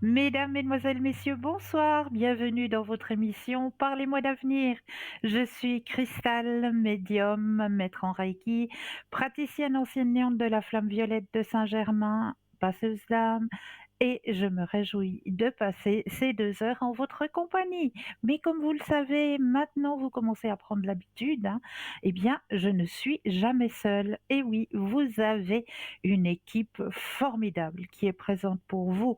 Mesdames, Mesdemoiselles, Messieurs, bonsoir. Bienvenue dans votre émission Parlez-moi d'avenir. Je suis Cristal, médium, maître en Reiki, praticienne enseignante de la flamme violette de Saint-Germain, passeuse d'âme, et je me réjouis de passer ces 2 heures en votre compagnie. Mais comme vous le savez, maintenant vous commencez à prendre l'habitude, eh bien, je ne suis jamais seule. Et oui, vous avez une équipe formidable qui est présente pour vous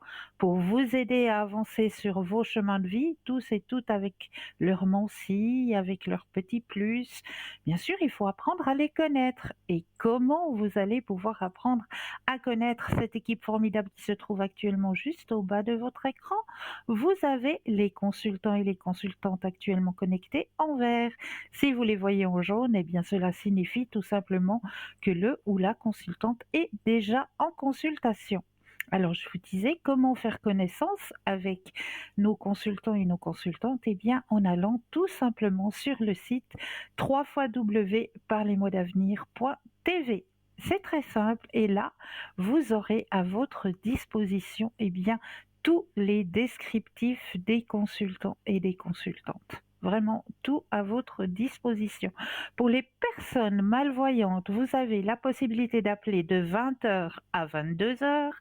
aider à avancer sur vos chemins de vie, tous et toutes avec leurs mansilles, avec leurs petits plus. Bien sûr, il faut apprendre à les connaître. Et comment vous allez pouvoir apprendre à connaître cette équipe formidable qui se trouve actuellement juste au bas de votre écran? Vous avez les consultants et les consultantes actuellement connectés en vert. Si vous les voyez en jaune, eh bien cela signifie tout simplement que le ou la consultante est déjà en consultation. Alors, je vous disais comment faire connaissance avec nos consultants et nos consultantes, eh bien, en allant tout simplement sur le site www.parlesmois-d'avenir.tv. C'est très simple et là, vous aurez à votre disposition, eh bien, tous les descriptifs des consultants et des consultantes. Vraiment tout à votre disposition. Pour les personnes malvoyantes, vous avez la possibilité d'appeler de 20 h à 22 h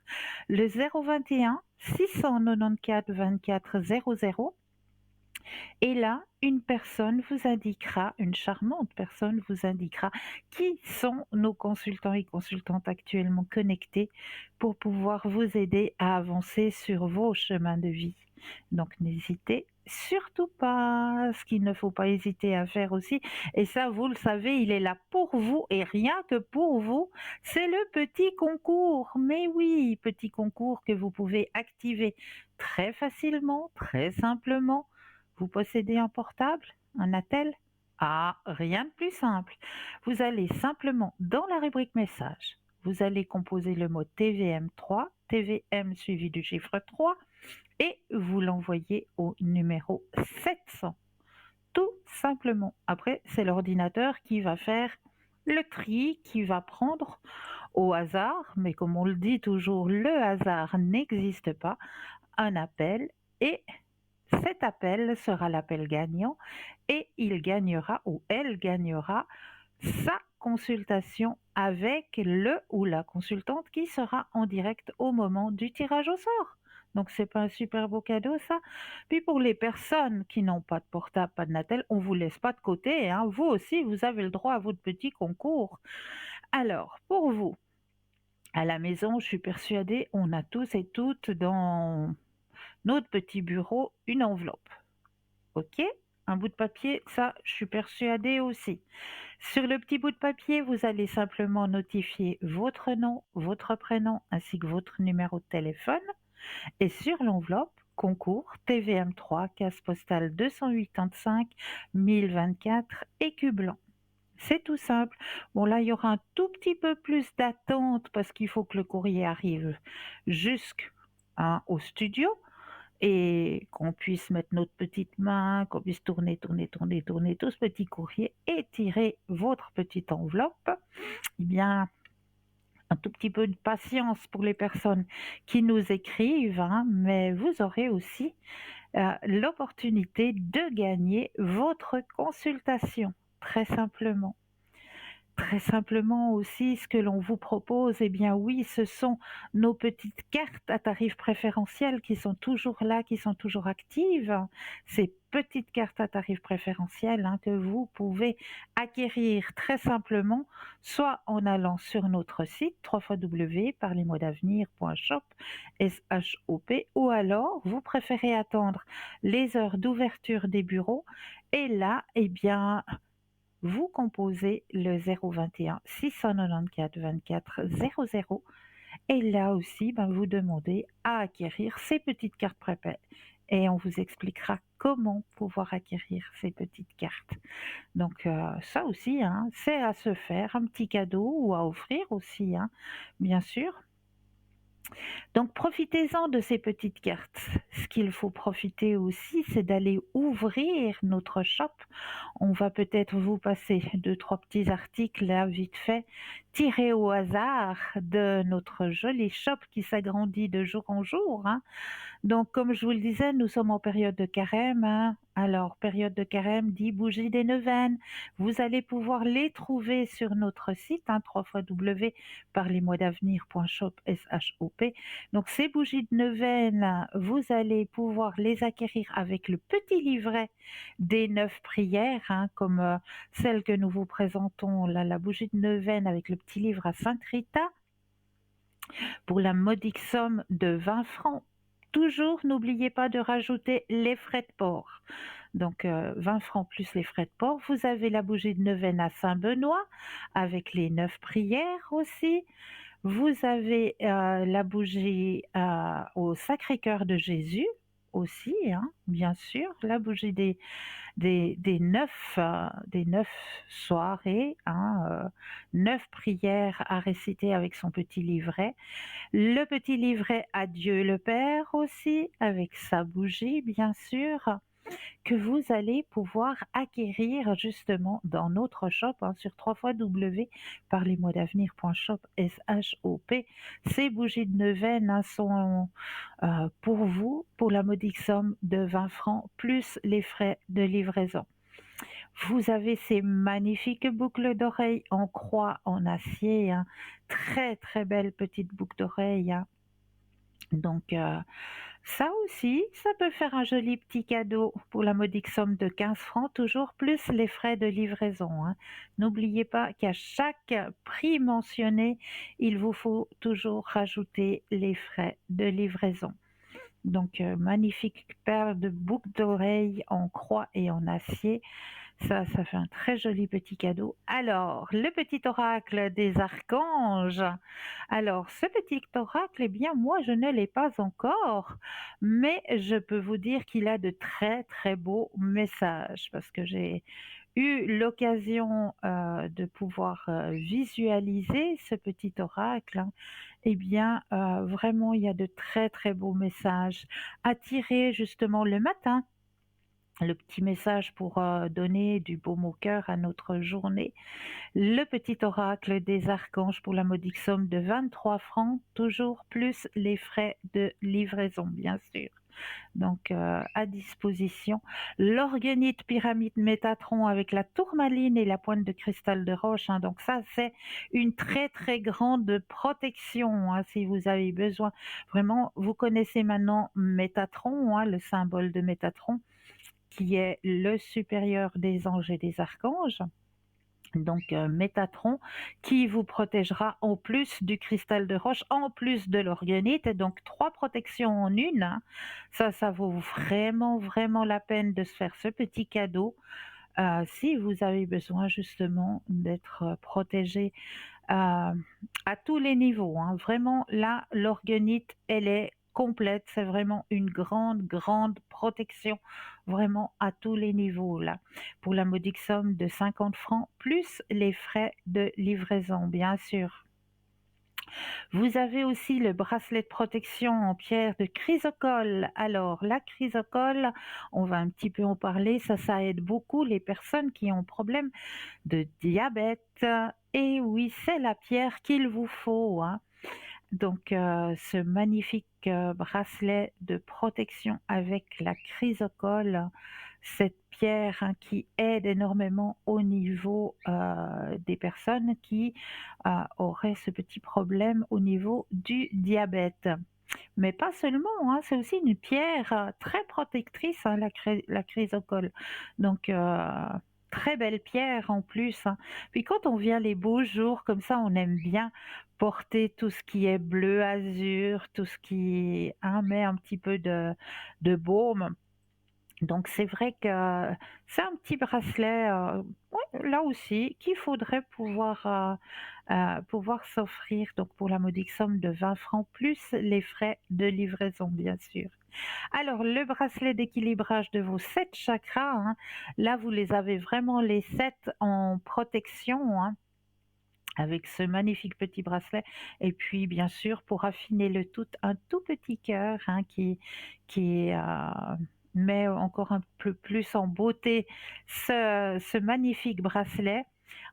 le 021 694 24 00, et là, une personne vous indiquera, une charmante personne vous indiquera qui sont nos consultants et consultantes actuellement connectés pour pouvoir vous aider à avancer sur vos chemins de vie. Donc n'hésitez surtout pas. Ce qu'il ne faut pas hésiter à faire aussi, et ça vous le savez, il est là pour vous et rien que pour vous, c'est le petit concours. Mais oui, petit concours que vous pouvez activer très facilement, très simplement. Vous possédez un portable, un attel? Ah, rien de plus simple. Vous allez simplement dans la rubrique message, vous allez composer le mot TVM3, TVM suivi du chiffre 3, et vous l'envoyez au numéro 700. Tout simplement. Après, c'est l'ordinateur qui va faire le tri, qui va prendre au hasard, mais comme on le dit toujours, le hasard n'existe pas, un appel, et cet appel sera l'appel gagnant et il gagnera ou elle gagnera sa consultation avec le ou la consultante qui sera en direct au moment du tirage au sort. Donc c'est pas un super beau cadeau ça? Puis pour les personnes qui n'ont pas de portable, pas de Natel, on vous laisse pas de côté, hein. Vous aussi, vous avez le droit à votre petit concours. Alors, pour vous, à la maison, je suis persuadée, on a tous et toutes dans notre petit bureau une enveloppe. OK? Un bout de papier, ça, je suis persuadée aussi. Sur le petit bout de papier, vous allez simplement notifier votre nom, votre prénom ainsi que votre numéro de téléphone. Et sur l'enveloppe, concours TVM3, case postale 285 1024, écu blanc. C'est tout simple. Bon là, il y aura un tout petit peu plus d'attente parce qu'il faut que le courrier arrive jusqu'au studio et qu'on puisse mettre notre petite main, qu'on puisse tourner tout ce petit courrier et tirer votre petite enveloppe. Eh bien, un tout petit peu de patience pour les personnes qui nous écrivent, hein, mais vous aurez aussi l'opportunité de gagner votre consultation, très simplement. Très simplement aussi, ce que l'on vous propose, eh bien oui, ce sont nos petites cartes à tarif préférentiel qui sont toujours là, qui sont toujours actives. Ces petites cartes à tarif préférentiel, hein, que vous pouvez acquérir très simplement, soit en allant sur notre site www.parlesmois-d'avenir.shop, S-H-O-P, ou alors vous préférez attendre les heures d'ouverture des bureaux et là, eh bien, vous composez le 021 694 24 00, et là aussi, ben, vous demandez à acquérir ces petites cartes prépaies et on vous expliquera comment pouvoir acquérir ces petites cartes. Donc ça aussi, hein, c'est à se faire, un petit cadeau ou à offrir aussi, hein, bien sûr. Donc profitez-en de ces petites cartes. Ce qu'il faut profiter aussi, c'est d'aller ouvrir notre shop. On va peut-être vous passer deux, trois petits articles là, vite fait, tiré au hasard de notre joli shop qui s'agrandit de jour en jour, hein. Donc, comme je vous le disais, nous sommes en période de carême, hein. Alors, période de carême dit bougies des neuvaines. Vous allez pouvoir les trouver sur notre site, hein, www.parlesmoisdavenir.shop, S-H-O-P. Donc, ces bougies de neuvaines, vous allez pouvoir les acquérir avec le petit livret des 9 prières, hein, comme celle que nous vous présentons, là, la bougie de neuvaine avec le petit livre à Sainte Rita pour la modique somme de 20 francs. Toujours, n'oubliez pas de rajouter les frais de port. Donc 20 francs plus les frais de port. Vous avez la bougie de neuvaine à Saint-Benoît avec les 9 prières aussi. Vous avez la bougie au Sacré-Cœur de Jésus aussi, hein, bien sûr. La bougie des 9 soirées, hein, 9 prières à réciter avec son petit livret. Le petit livret à Dieu le Père aussi, avec sa bougie bien sûr, que vous allez pouvoir acquérir justement dans notre shop, hein, sur www.parlesmoisdavenir.shop, S-H-O-P. Ces bougies de neuvaine, hein, sont pour vous, pour la modique somme de 20 francs, plus les frais de livraison. Vous avez ces magnifiques boucles d'oreilles en croix en acier, hein. Très très belles petites boucles d'oreilles, hein. Donc ça aussi, ça peut faire un joli petit cadeau pour la modique somme de 15 francs, toujours plus les frais de livraison, hein. N'oubliez pas qu'à chaque prix mentionné, il vous faut toujours rajouter les frais de livraison. Donc magnifique perle de boucle d'oreille en croix et en acier. Ça fait un très joli petit cadeau. Alors, le petit oracle des archanges. Alors, ce petit oracle, eh bien, moi, je ne l'ai pas encore, mais je peux vous dire qu'il a de très, très beaux messages parce que j'ai eu l'occasion de pouvoir visualiser ce petit oracle, hein. Eh bien, vraiment, il y a de très, très beaux messages à tirer justement le matin, le petit message pour donner du baume au cœur à notre journée. Le petit oracle des archanges pour la modique somme de 23 francs, toujours plus les frais de livraison, bien sûr. Donc à disposition. L'organite pyramide Métatron avec la tourmaline et la pointe de cristal de roche, hein. Donc ça, c'est une très très grande protection, hein, si vous avez besoin. Vraiment, vous connaissez maintenant Métatron, hein, le symbole de Métatron, qui est le supérieur des anges et des archanges. Donc Métatron qui vous protégera en plus du cristal de roche, en plus de l'organite, donc 3 protections en une, hein. Ça vaut vraiment, vraiment la peine de se faire ce petit cadeau, si vous avez besoin justement d'être protégé à tous les niveaux, hein. Vraiment là, l'organite, elle est complète, c'est vraiment une grande, grande protection, vraiment à tous les niveaux là, pour la modique somme de 50 francs, plus les frais de livraison, bien sûr. Vous avez aussi le bracelet de protection en pierre de chrysocole. Alors, la chrysocole, on va un petit peu en parler, ça aide beaucoup les personnes qui ont problème de diabète. Et oui, c'est la pierre qu'il vous faut, hein. Donc, ce magnifique bracelet de protection avec la chrysocole, cette pierre, hein, qui aide énormément au niveau des personnes qui auraient ce petit problème au niveau du diabète. Mais pas seulement, hein, c'est aussi une pierre très protectrice, hein, la chrysocole. Donc, très belle pierre en plus, hein. Puis quand on vient les beaux jours comme ça, on aime bien porter tout ce qui est bleu azur, tout ce qui, hein, met un petit peu de baume. Donc c'est vrai que c'est un petit bracelet, ouais, là aussi, qu'il faudrait pouvoir s'offrir, donc pour la modique somme de 20 francs, plus les frais de livraison, bien sûr. Alors le bracelet d'équilibrage de vos 7 chakras, hein, là vous les avez vraiment les 7 en protection, hein, avec ce magnifique petit bracelet. Et puis bien sûr, pour affiner le tout, un tout petit cœur, hein, qui met encore un peu plus en beauté ce magnifique bracelet.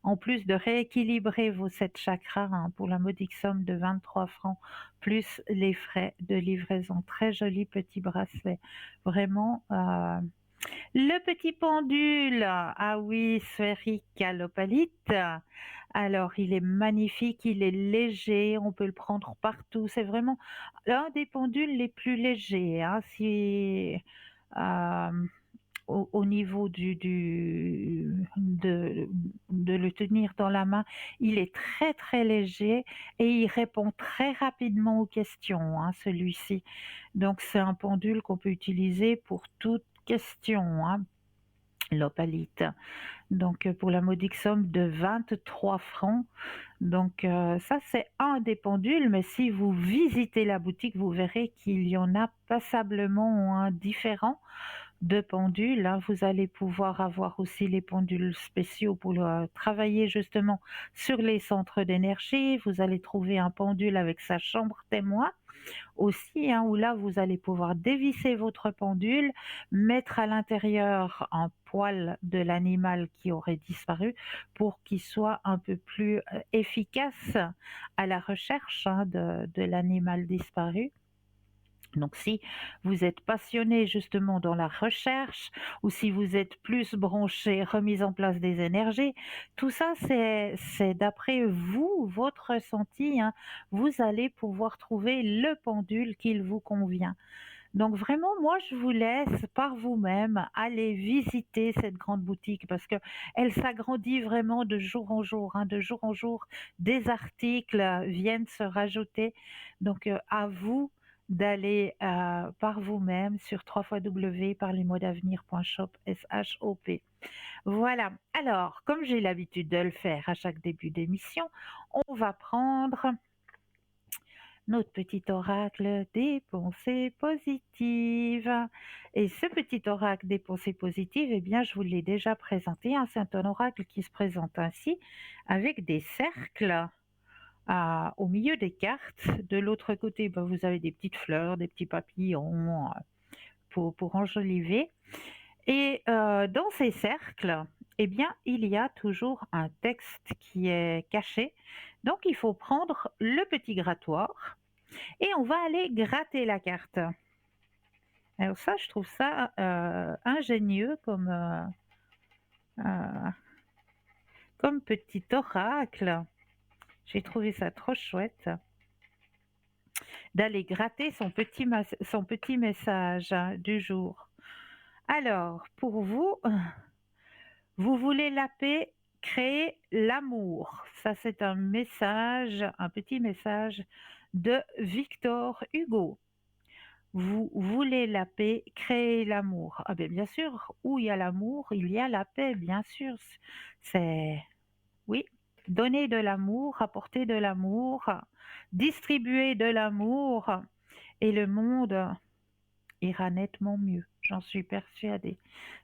En plus de rééquilibrer vos 7 chakras, hein, pour la modique somme de 23 francs, plus les frais de livraison. Très joli petit bracelet. Vraiment, le petit pendule, ah oui, sphérique à l'opalite. Alors, il est magnifique, il est léger, on peut le prendre partout. C'est vraiment l'un des pendules les plus légers, hein, si, hem au niveau de le tenir dans la main, il est très, très léger et il répond très rapidement aux questions, hein, celui-ci. Donc c'est un pendule qu'on peut utiliser pour toute question, hein, l'opalite. Donc pour la modique somme de 23 francs. Donc ça c'est un des pendules, mais si vous visitez la boutique, vous verrez qu'il y en a passablement, hein, différents de pendules, hein. Vous allez pouvoir avoir aussi les pendules spéciaux pour travailler justement sur les centres d'énergie. Vous allez trouver un pendule avec sa chambre témoin aussi, hein, où là vous allez pouvoir dévisser votre pendule, mettre à l'intérieur un poil de l'animal qui aurait disparu pour qu'il soit un peu plus efficace à la recherche, hein, de l'animal disparu. Donc si vous êtes passionné justement dans la recherche ou si vous êtes plus branché remise en place des énergies, tout ça c'est d'après vous, votre ressenti, hein. Vous allez pouvoir trouver le pendule qu'il vous convient. Donc vraiment, moi je vous laisse par vous-même aller visiter cette grande boutique parce que elle s'agrandit vraiment de jour en jour, hein. De jour en jour, des articles viennent se rajouter. Donc à vous d'aller par vous-même sur www.parlesmotsdavenir.shop, S-H-O-P. Voilà. Alors, comme j'ai l'habitude de le faire à chaque début d'émission, on va prendre notre petit oracle des pensées positives. Et ce petit oracle des pensées positives, eh bien, je vous l'ai déjà présenté, hein. C'est un oracle qui se présente ainsi, avec des cercles au milieu des cartes. De l'autre côté, ben, vous avez des petites fleurs, des petits papillons pour enjoliver. Et dans ces cercles, eh bien, il y a toujours un texte qui est caché. Donc, il faut prendre le petit grattoir et on va aller gratter la carte. Alors ça, je trouve ça ingénieux euh, comme petit oracle. J'ai trouvé ça trop chouette d'aller gratter son petit message, hein, du jour. Alors, pour vous, vous voulez la paix, créer l'amour. Ça, c'est un message, un petit message de Victor Hugo. Vous voulez la paix, créer l'amour. Ah ben bien sûr, où il y a l'amour, il y a la paix, bien sûr. C'est oui, donner de l'amour, apporter de l'amour, distribuer de l'amour, et le monde ira nettement mieux. J'en suis persuadée.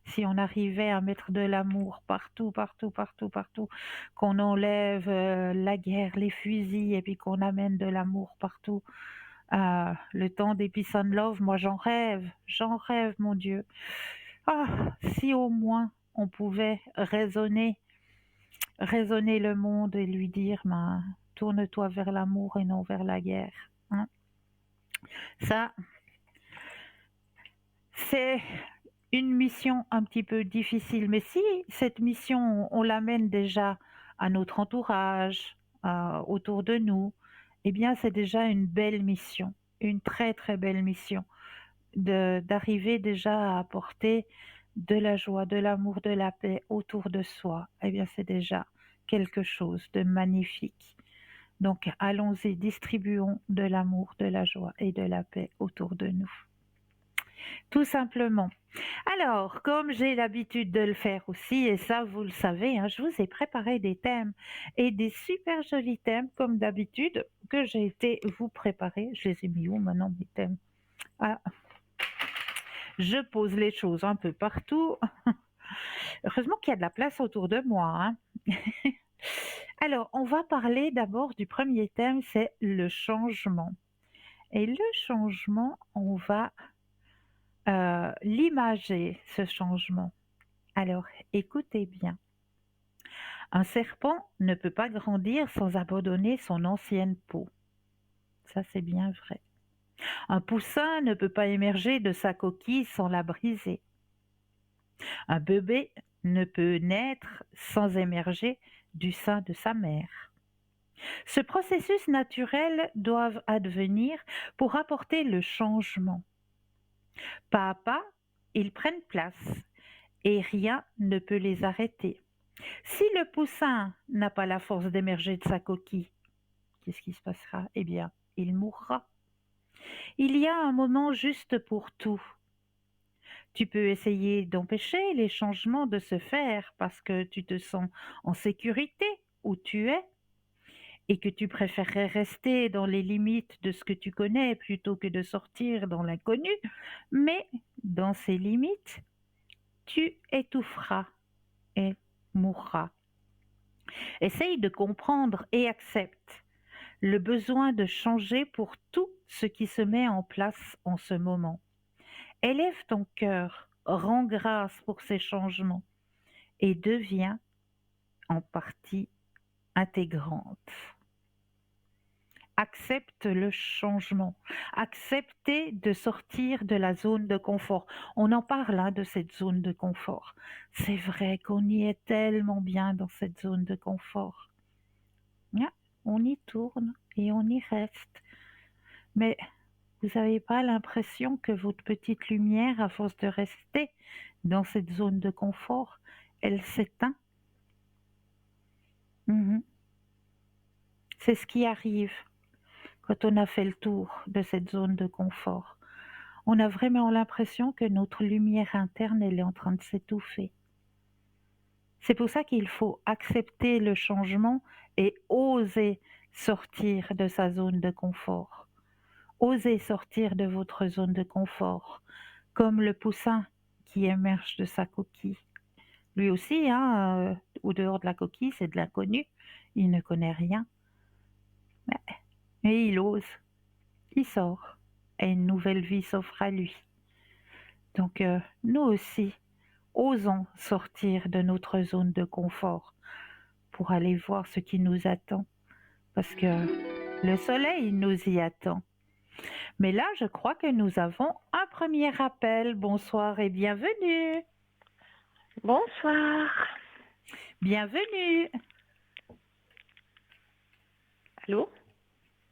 Si on arrivait à mettre de l'amour partout, partout, partout, partout, qu'on enlève la guerre, les fusils, et puis qu'on amène de l'amour partout, le temps des peace and love, moi j'en rêve, mon Dieu. Ah, si au moins on pouvait raisonner le monde et lui dire, ben, tourne-toi vers l'amour et non vers la guerre, hein. Ça, c'est une mission un petit peu difficile, mais si cette mission, on l'amène déjà à notre entourage, autour de nous, eh bien c'est déjà une belle mission, une très très belle mission. D'arriver déjà à apporter de la joie, de l'amour, de la paix autour de soi, eh bien c'est déjà quelque chose de magnifique. Donc allons-y, distribuons de l'amour, de la joie et de la paix autour de nous. Tout simplement. Alors, comme j'ai l'habitude de le faire aussi, et ça vous le savez, hein, je vous ai préparé des thèmes et des super jolis thèmes comme d'habitude que j'ai été vous préparer. Je les ai mis où maintenant mes thèmes? Ah, je pose les choses un peu partout. Heureusement qu'il y a de la place autour de moi, hein. Alors, on va parler d'abord du premier thème, c'est le changement. Et le changement, on va l'imager, ce changement. Alors, écoutez bien. Un serpent ne peut pas grandir sans abandonner son ancienne peau. Ça, c'est bien vrai. Un poussin ne peut pas émerger de sa coquille sans la briser. Un bébé ne peut naître sans émerger du sein de sa mère. Ce processus naturel doit advenir pour apporter le changement. Pas à pas, ils prennent place et rien ne peut les arrêter. Si le poussin n'a pas la force d'émerger de sa coquille, qu'est-ce qui se passera? Eh bien, il mourra. Il y a un moment juste pour tout. Tu peux essayer d'empêcher les changements de se faire parce que tu te sens en sécurité où tu es et que tu préférerais rester dans les limites de ce que tu connais plutôt que de sortir dans l'inconnu. Mais dans ces limites, tu étoufferas et mourras. Essaye de comprendre et accepte le besoin de changer pour tout ce qui se met en place en ce moment. Élève ton cœur, rends grâce pour ces changements et deviens en partie intégrante. Accepte le changement. Acceptez de sortir de la zone de confort. On en parle de cette zone de confort. C'est vrai qu'on y est tellement bien dans cette zone de confort. On y tourne et on y reste. Mais vous n'avez pas l'impression que votre petite lumière, à force de rester dans cette zone de confort, elle s'éteint? Mhm. C'est ce qui arrive quand on a fait le tour de cette zone de confort. On a vraiment l'impression que notre lumière interne, elle est en train de s'étouffer. C'est pour ça qu'il faut accepter le changement et oser sortir de sa zone de confort. Osez sortir de votre zone de confort, comme le poussin qui émerge de sa coquille. Lui aussi, au dehors de la coquille, c'est de l'inconnu. Il ne connaît rien. Mais il ose. Il sort. Et une nouvelle vie s'offre à lui. Donc, nous aussi, osons sortir de notre zone de confort pour aller voir ce qui nous attend. Parce que le soleil nous y attend. Mais là, je crois que nous avons un premier appel. Bonsoir et bienvenue. Bonsoir. Bienvenue. Allô?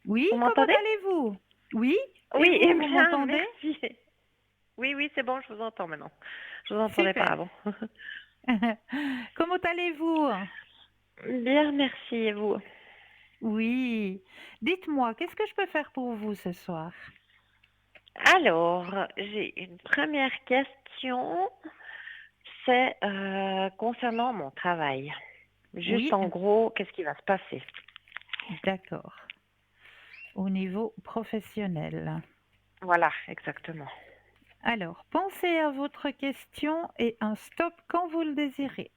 Oui, Vous comment m'entendez? allez-vous? Oui, Oui, et eh vous bien, m'entendez? merci. Oui, c'est bon, je vous entends maintenant. Je vous entendais pas Super. avant. Comment allez-vous? Bien, merci, et vous? Oui. Dites-moi, qu'est-ce que je peux faire pour vous ce soir? Alors, j'ai une première question, c'est concernant mon travail. Juste Oui, en gros, qu'est-ce qui va se passer? d'accord. Au niveau professionnel. Voilà, exactement. Alors, pensez à votre question et un stop quand vous le désirez.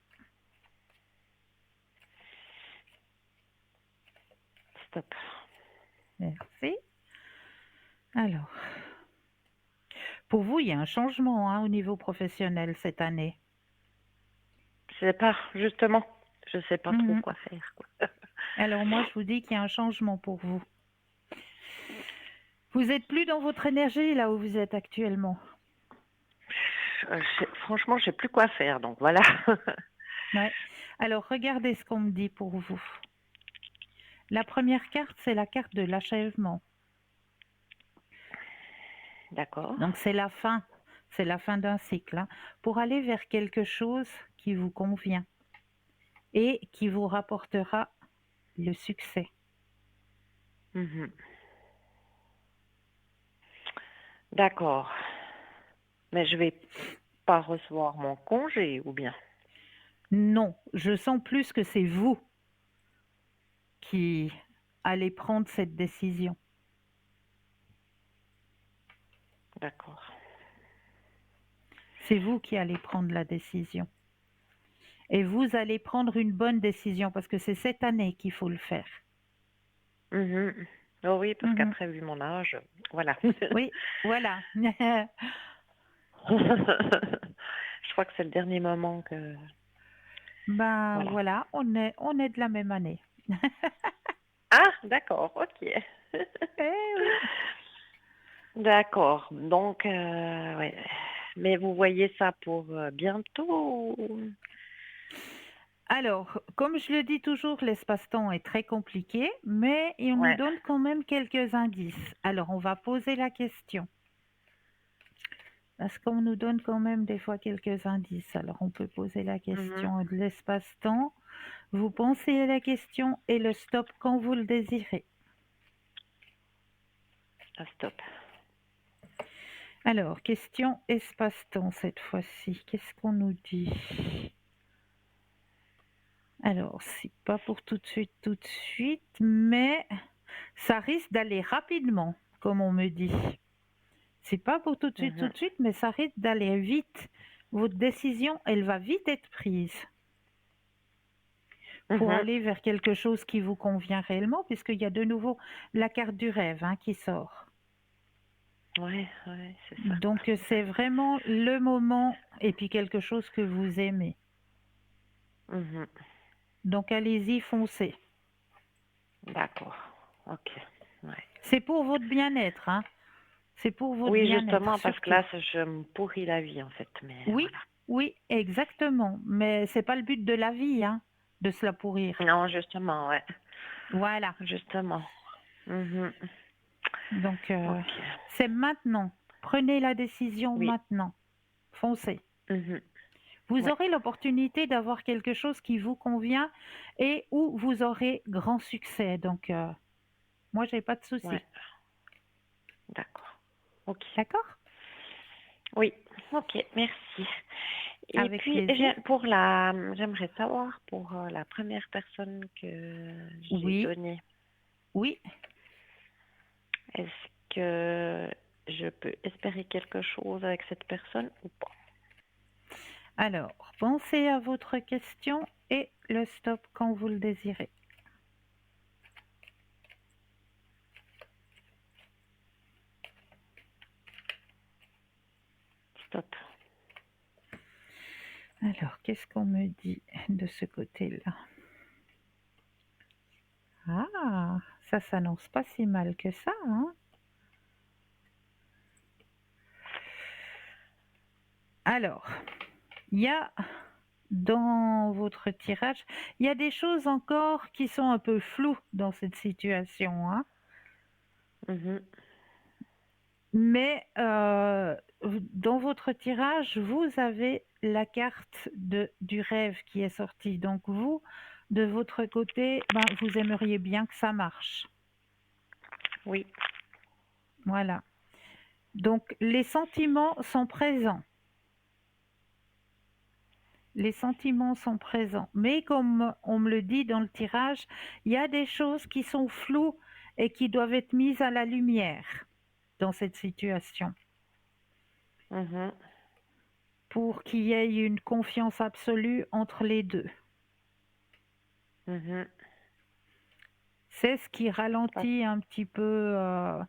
Stop. Merci. Alors, pour vous, il y a un changement au niveau professionnel cette année. Je sais pas, justement, je sais pas trop Mhm. quoi faire, quoi. Alors moi, je vous dis qu'il y a un changement pour vous. Vous êtes plus dans votre énergie là où vous êtes actuellement. Franchement, je sais plus quoi faire, donc voilà. Ouais. Alors regardez ce qu'on me dit pour vous. La première carte, c'est la carte de l'achèvement. D'accord. Donc c'est la fin d'un cycle, pour aller vers quelque chose qui vous convient et qui vous rapportera le succès. Mhm. D'accord. Mais je vais pas recevoir mon congé, ou bien? Non, je sens plus que c'est vous qui allez prendre cette décision. D'accord. C'est vous qui allez prendre la décision. Et vous allez prendre une bonne décision parce que c'est cette année qu'il faut le faire. Mhm. Oh oui, parce Mhm. qu'après, vu mon âge, voilà. Oui, voilà. Je crois que c'est le dernier moment que... Ben Voilà. voilà, on est de la même année. Ah, d'accord, ok. Eh oui. D'accord. Donc, ouais. Mais vous voyez ça pour bientôt Alors, comme je le dis toujours, l'espace-temps est très compliqué, mais on nous Ouais. donne quand même quelques indices. Alors, on va poser la question. Parce qu'on nous donne quand même des fois quelques indices. Alors, on peut poser la Mhm. question de l'espace-temps. Vous pensez à la question et le stop quand vous le désirez. Ah, stop. Alors, question espace-temps cette fois-ci. Qu'est-ce qu'on nous dit? Alors, c'est pas pour tout de suite, mais ça risque d'aller rapidement, comme on me dit. C'est pas pour tout Mhm. de suite, mais ça risque d'aller vite. Votre décision, elle va vite être prise pour Mhm. aller vers quelque chose qui vous convient réellement, puisqu'il y a de nouveau la carte du rêve qui sort. Ouais, ouais, c'est ça. Donc, c'est D'accord. vraiment le moment et puis quelque chose que vous aimez. Mhm. Donc, allez-y, foncez. D'accord. Ok. Ouais. C'est pour votre bien-être, hein. C'est pour votre Oui, bien-être, justement, parce que surtout. là, je me pourris la vie, en fait. Mais Oui, voilà. oui, exactement. Mais c'est pas le but de la vie, de se la pourrir. Non, justement, ouais. Voilà. Justement. Mhm. Donc, Ok. c'est maintenant. Prenez la décision Oui. maintenant. Foncez. Mhm. Vous Ouais. aurez l'opportunité d'avoir quelque chose qui vous convient et où vous aurez grand succès. Donc, moi, j'ai pas de Ouais. souci. D'accord. Ok. D'accord? Oui. Ok. Merci. Et Avec puis, plaisir. j'aimerais savoir pour la première personne que j'ai Oui, donnée, oui. est-ce que je peux espérer quelque chose avec cette personne ou pas? Alors, pensez à votre question et le stop quand vous le désirez. Stop. Alors, qu'est-ce qu'on me dit de ce côté-là? Ah, ça s'annonce pas si mal que ça, hein? Alors, il y a dans votre tirage, il y a des choses encore qui sont un peu floues dans cette situation, hein. Mhm. Mais dans votre tirage, vous avez la carte du rêve qui est sortie. Donc vous, de votre côté, ben, vous aimeriez bien que ça marche. Oui. Voilà. Donc les sentiments sont présents. Les sentiments sont présents. Mais comme on me le dit dans le tirage, il y a des choses qui sont floues et qui doivent être mises à la lumière dans cette situation Mhm. pour qu'il y ait une confiance absolue entre les deux. Mhm. C'est ce qui Parce, ralentit un petit peu euh,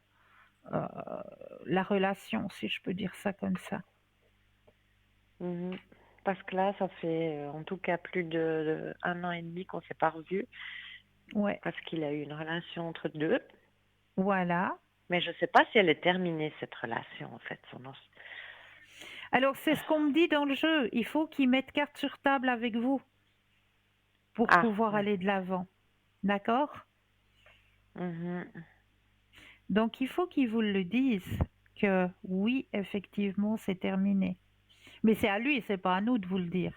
la relation, si je peux dire ça comme ça. mhm. Parce que là, ça fait en tout cas plus de 1 an et demi qu'on s'est pas revus Ouais, parce qu'il a eu une relation entre deux. voilà. Mais je sais pas si elle est terminée, cette relation, en fait. Alors c'est ce qu'on me dit dans le jeu. Il faut qu'ils mettent carte sur table avec vous pour Ah, pouvoir ouais. aller de l'avant. D'accord? Mhm. Donc il faut qu'ils vous le disent que oui, effectivement, c'est terminé. Mais c'est à lui, c'est pas à nous de vous le dire.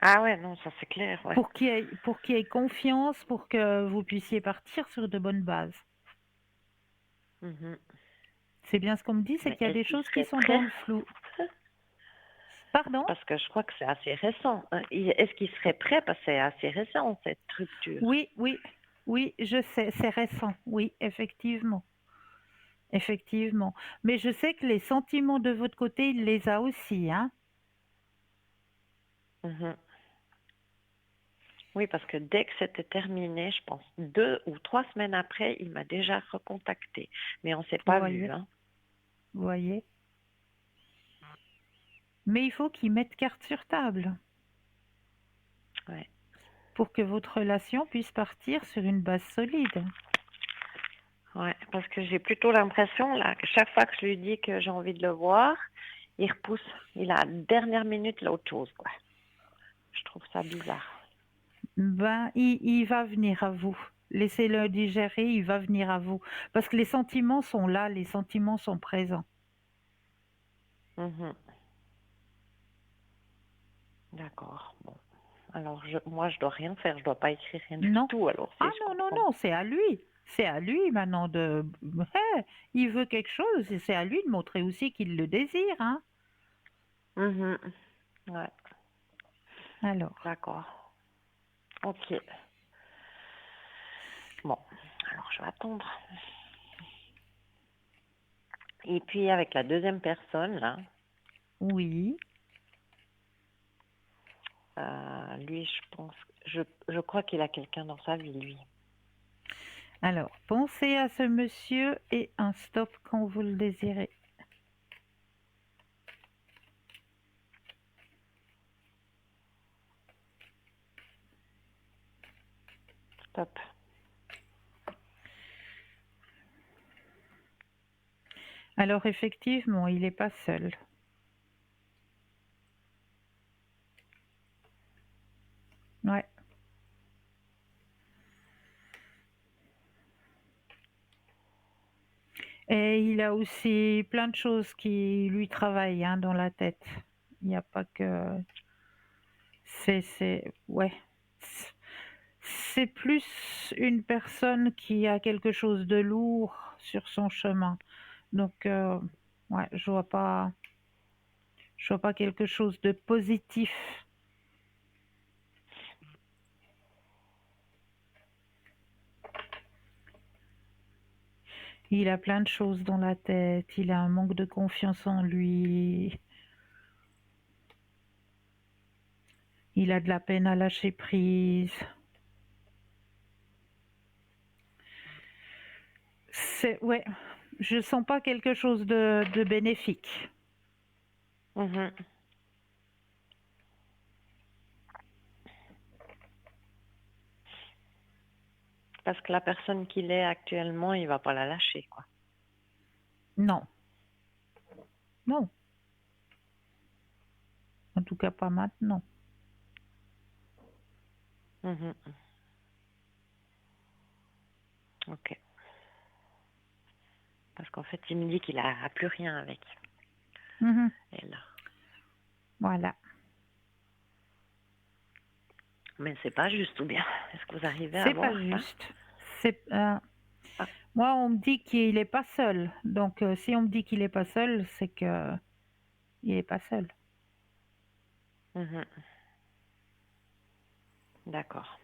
Ah ouais, non, ça c'est clair, ouais. Pour qu'il y ait confiance, pour que vous puissiez partir sur de bonnes bases. Mhm. C'est bien ce qu'on me dit, c'est Mais qu'il y a est-ce des qu'il choses qui serait sont dans prêt? le flou. Pardon? Parce que je crois que c'est assez récent, hein. Est-ce qu'il serait prêt? Parce que c'est assez récent, cette rupture. Oui, oui, oui, je sais, c'est récent. Oui, effectivement, effectivement. Mais je sais que les sentiments de votre côté, il les a aussi, hein. Mhm. Oui, parce que dès que c'était terminé, je pense 2 ou 3 semaines après, il m'a déjà recontacté. Mais on s'est Vous pas vu, voyez, hein. vous voyez. Mais il faut qu'ils mettent carte sur table. Ouais. pour que votre relation puisse partir sur une base solide. Ouais, parce que j'ai plutôt l'impression, là, que chaque fois que je lui dis que j'ai envie de le voir, il repousse. Il a à la dernière minute l'autre chose, quoi. Je trouve ça bizarre. Ben, il va venir à vous. Laissez-le digérer, il va venir à vous. Parce que les sentiments sont là, les sentiments sont présents. Mhm. D'accord. Bon. Alors, moi, je dois rien faire. Je dois pas écrire rien du Non. tout, alors, Ah si je non, non, comprends. non, c'est à lui. C'est à lui maintenant de... il veut quelque chose et c'est à lui de montrer aussi qu'il le désire, hein. Mhm. Ouais, Alors, d'accord. Ok. Bon, alors je vais attendre. Et puis avec la deuxième personne, là, oui. lui, je crois qu'il a quelqu'un dans sa vie, lui. Alors, pensez à ce monsieur et un stop quand vous le désirez. Stop. Alors, effectivement, il n'est pas seul. Ouais. Et il a aussi plein de choses qui lui travaillent hein, dans la tête. Il n'y a pas que... Ouais. C'est plus une personne qui a quelque chose de lourd sur son chemin. Donc, ouais, je vois pas quelque chose de positif. Il a plein de choses dans la tête. Il a un manque de confiance en lui. Il a de la peine à lâcher prise. Ouais, je sens pas quelque chose de bénéfique. Mhm. Parce que la personne qu'il est actuellement, il va pas la lâcher, quoi. Non, non. En tout cas, pas maintenant. Mhm. Ok. Parce qu'en fait, il me dit qu'il a plus rien avec Mhm, elle. voilà. Mais c'est pas juste, ou bien? Est-ce que vous arrivez à C'est pas voir ça? juste. C'est, Ah. moi, on me dit qu'il est pas seul. Donc, si on me dit qu'il est pas seul, c'est que il est pas seul. Mhm. D'accord.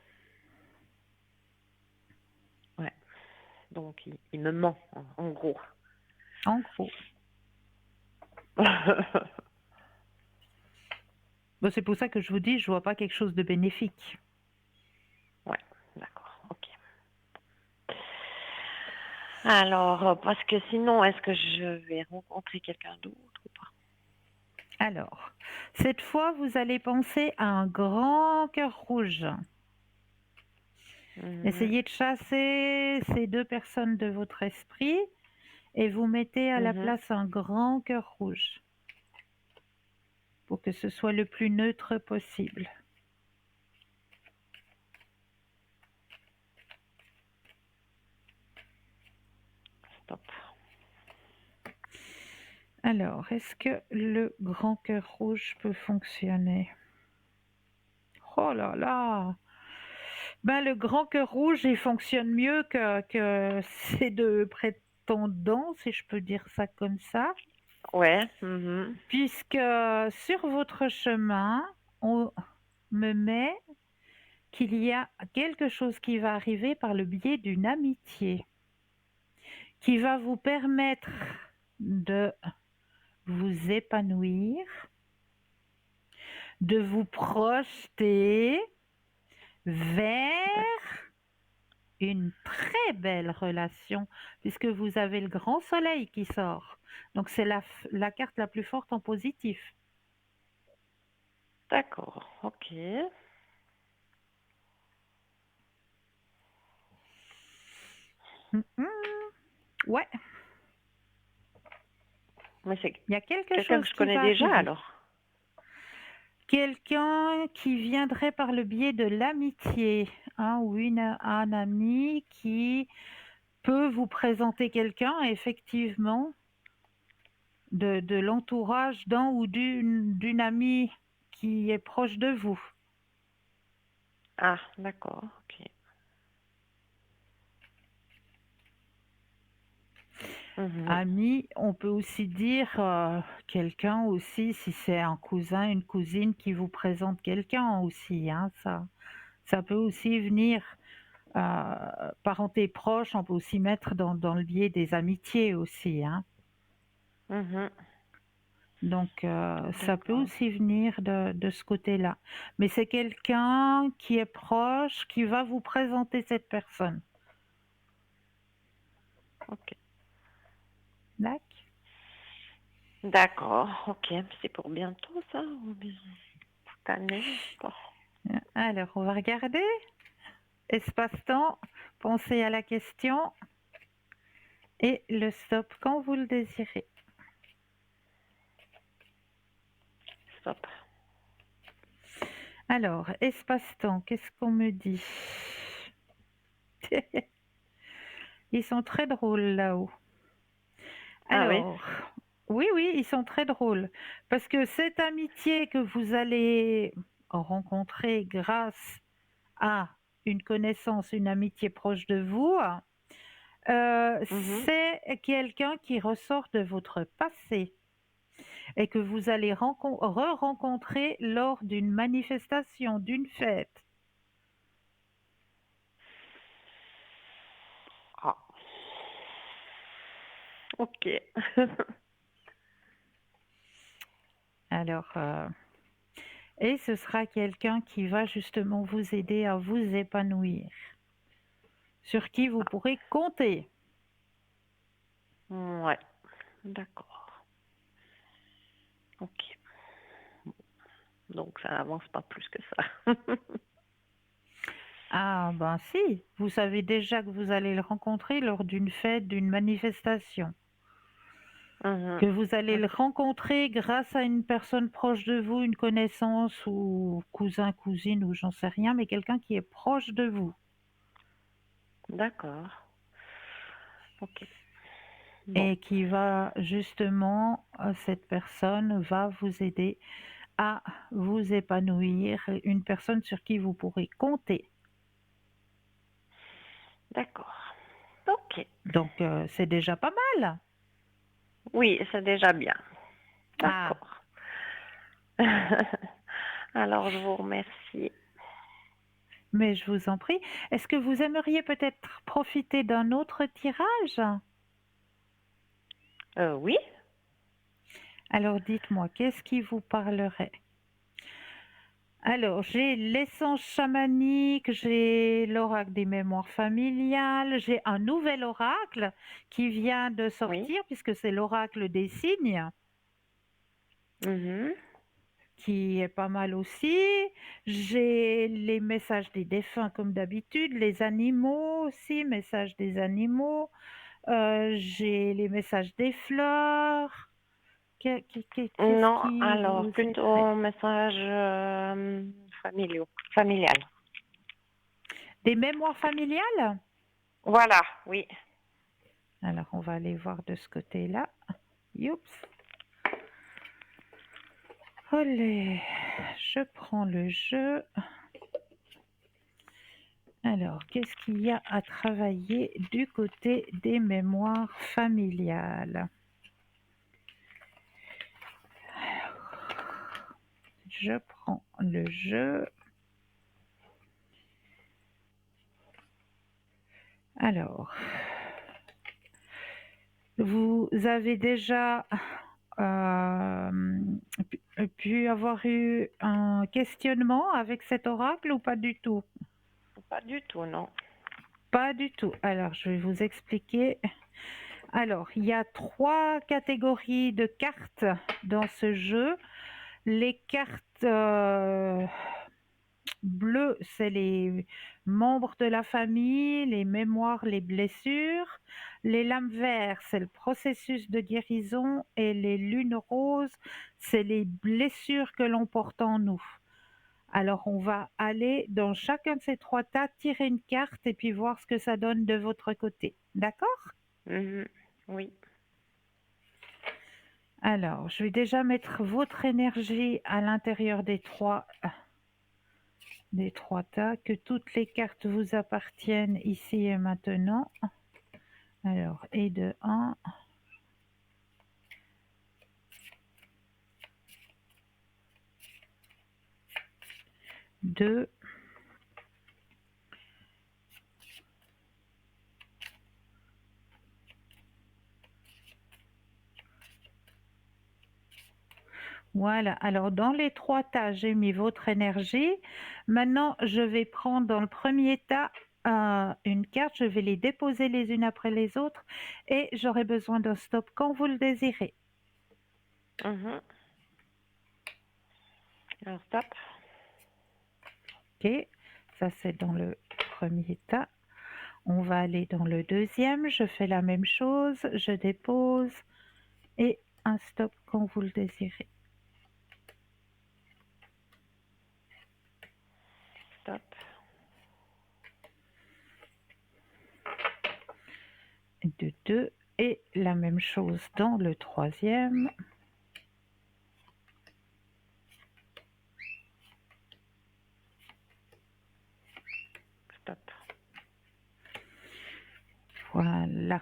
Ouais. Donc, il me ment, en gros. En gros. Bon, c'est pour ça que je vous dis, je vois pas quelque chose de bénéfique. Ouais, d'accord, ok. Alors, parce que sinon, est-ce que je vais rencontrer quelqu'un d'autre ou pas? Alors, cette fois, vous allez penser à un grand cœur rouge. Mhm, Essayez de chasser ces deux personnes de votre esprit et vous mettez à la mhm. place un grand cœur rouge pour que ce soit le plus neutre possible. Stop. Alors, est-ce que le grand cœur rouge peut fonctionner? Oh là là! Ben, le grand cœur rouge, il fonctionne mieux que ces deux prétendants, si je peux dire ça comme ça, Ouais, mhm. puisque sur votre chemin, on me met qu'il y a quelque chose qui va arriver par le biais d'une amitié, qui va vous permettre de vous épanouir, de vous projeter vers une très belle relation, puisque vous avez le grand soleil qui sort. Donc c'est la carte la plus forte en positif. D'accord, ok. Ouais, Mais c'est il y a quelque quelqu'un que chose je qui connais va déjà arriver. alors. Quelqu'un qui viendrait par le biais de l'amitié, hein, ou un ami qui peut vous présenter quelqu'un, effectivement, de l'entourage d'un ou d'une amie qui est proche de vous. Ah, d'accord, ok. Mhm. Ami, on peut aussi dire quelqu'un aussi, si c'est un cousin, une cousine qui vous présente quelqu'un aussi, hein, ça peut aussi venir. Parenté proche, on peut aussi mettre dans le biais des amitiés aussi, hein. Mhm. Donc ça peut D'accord, aussi venir de ce côté-là. Mais c'est quelqu'un qui est proche, qui va vous présenter cette personne. ok. D'accord. D'accord, ok. C'est pour bientôt ça ou bien cette année? Bon. Alors, on va regarder. Espace-temps, pensez à la question et le stop quand vous le désirez. Stop. Alors, espace-temps, qu'est-ce qu'on me dit? Ils sont très drôles là-haut. Ah oui? Alors, oui, oui, ils sont très drôles. Parce que cette amitié que vous allez rencontrer grâce à une connaissance, une amitié proche de vous, Mhm. c'est quelqu'un qui ressort de votre passé et que vous allez re-rencontrer lors d'une manifestation, d'une fête. Ah, ok. Alors, et ce sera quelqu'un qui va justement vous aider à vous épanouir, sur qui vous pourrez compter. Ouais, d'accord. Ok. Donc ça avance pas plus que ça. Ah ben si, vous savez déjà que vous allez le rencontrer lors d'une fête, d'une manifestation, Mhm. que vous allez le Ok. rencontrer grâce à une personne proche de vous, une connaissance ou cousin, cousine ou j'en sais rien, mais quelqu'un qui est proche de vous D'accord. Ok. Bon. et qui va justement, cette personne va vous aider à vous épanouir, une personne sur qui vous pourrez compter. D'accord. Ok. Donc c'est déjà pas mal. Oui, c'est déjà bien. Ah, D'accord. Alors, je vous remercie. mais je vous en prie. Est-ce que vous aimeriez peut-être profiter d'un autre tirage? Oui? Alors dites-moi, qu'est-ce qui vous parlerait? Alors, j'ai l'essence chamanique, j'ai l'oracle des mémoires familiales, j'ai un nouvel oracle qui vient de Oui. sortir puisque c'est l'oracle des signes, Mhm. qui est pas mal aussi. J'ai les messages des défunts comme d'habitude, les animaux aussi, messages des animaux. J'ai les messages des fleurs. Qu'est-ce Non, qui alors vous aiderait? plutôt message familial. Des mémoires familiales? Voilà, oui. Alors, on va aller voir de ce côté-là. Youps. Olé, je prends le jeu. Alors, qu'est-ce qu'il y a à travailler du côté des mémoires familiales? Je prends le jeu. Alors, vous avez déjà pu avoir eu un questionnement avec cet oracle ou pas du tout? Pas du tout, non. Pas du tout. Alors, je vais vous expliquer. Alors, il y a 3 catégories de cartes dans ce jeu. Les cartes bleu, c'est les membres de la famille, les mémoires, les blessures. Les lames verts, c'est le processus de guérison et les lunes roses, c'est les blessures que l'on porte en nous. Alors, on va aller dans chacun de ces 3 tas, tirer une carte et puis voir ce que ça donne de votre côté. D'accord? Mhm. Oui. Alors, je vais déjà mettre votre énergie à l'intérieur des trois tas, que toutes les cartes vous appartiennent ici et maintenant. Alors, et de 1, 2, voilà. Alors, dans les 3 tas, j'ai mis votre énergie. Maintenant, je vais prendre dans le premier tas une carte, je vais les déposer les unes après les autres et j'aurai besoin d'un stop quand vous le désirez. Mhm. Alors, stop. Ok, ça c'est dans le premier tas. On va aller dans le deuxième, je fais la même chose, je dépose et un stop quand vous le désirez. Stop. De 2 et la même chose dans le troisième. Stop. Voilà.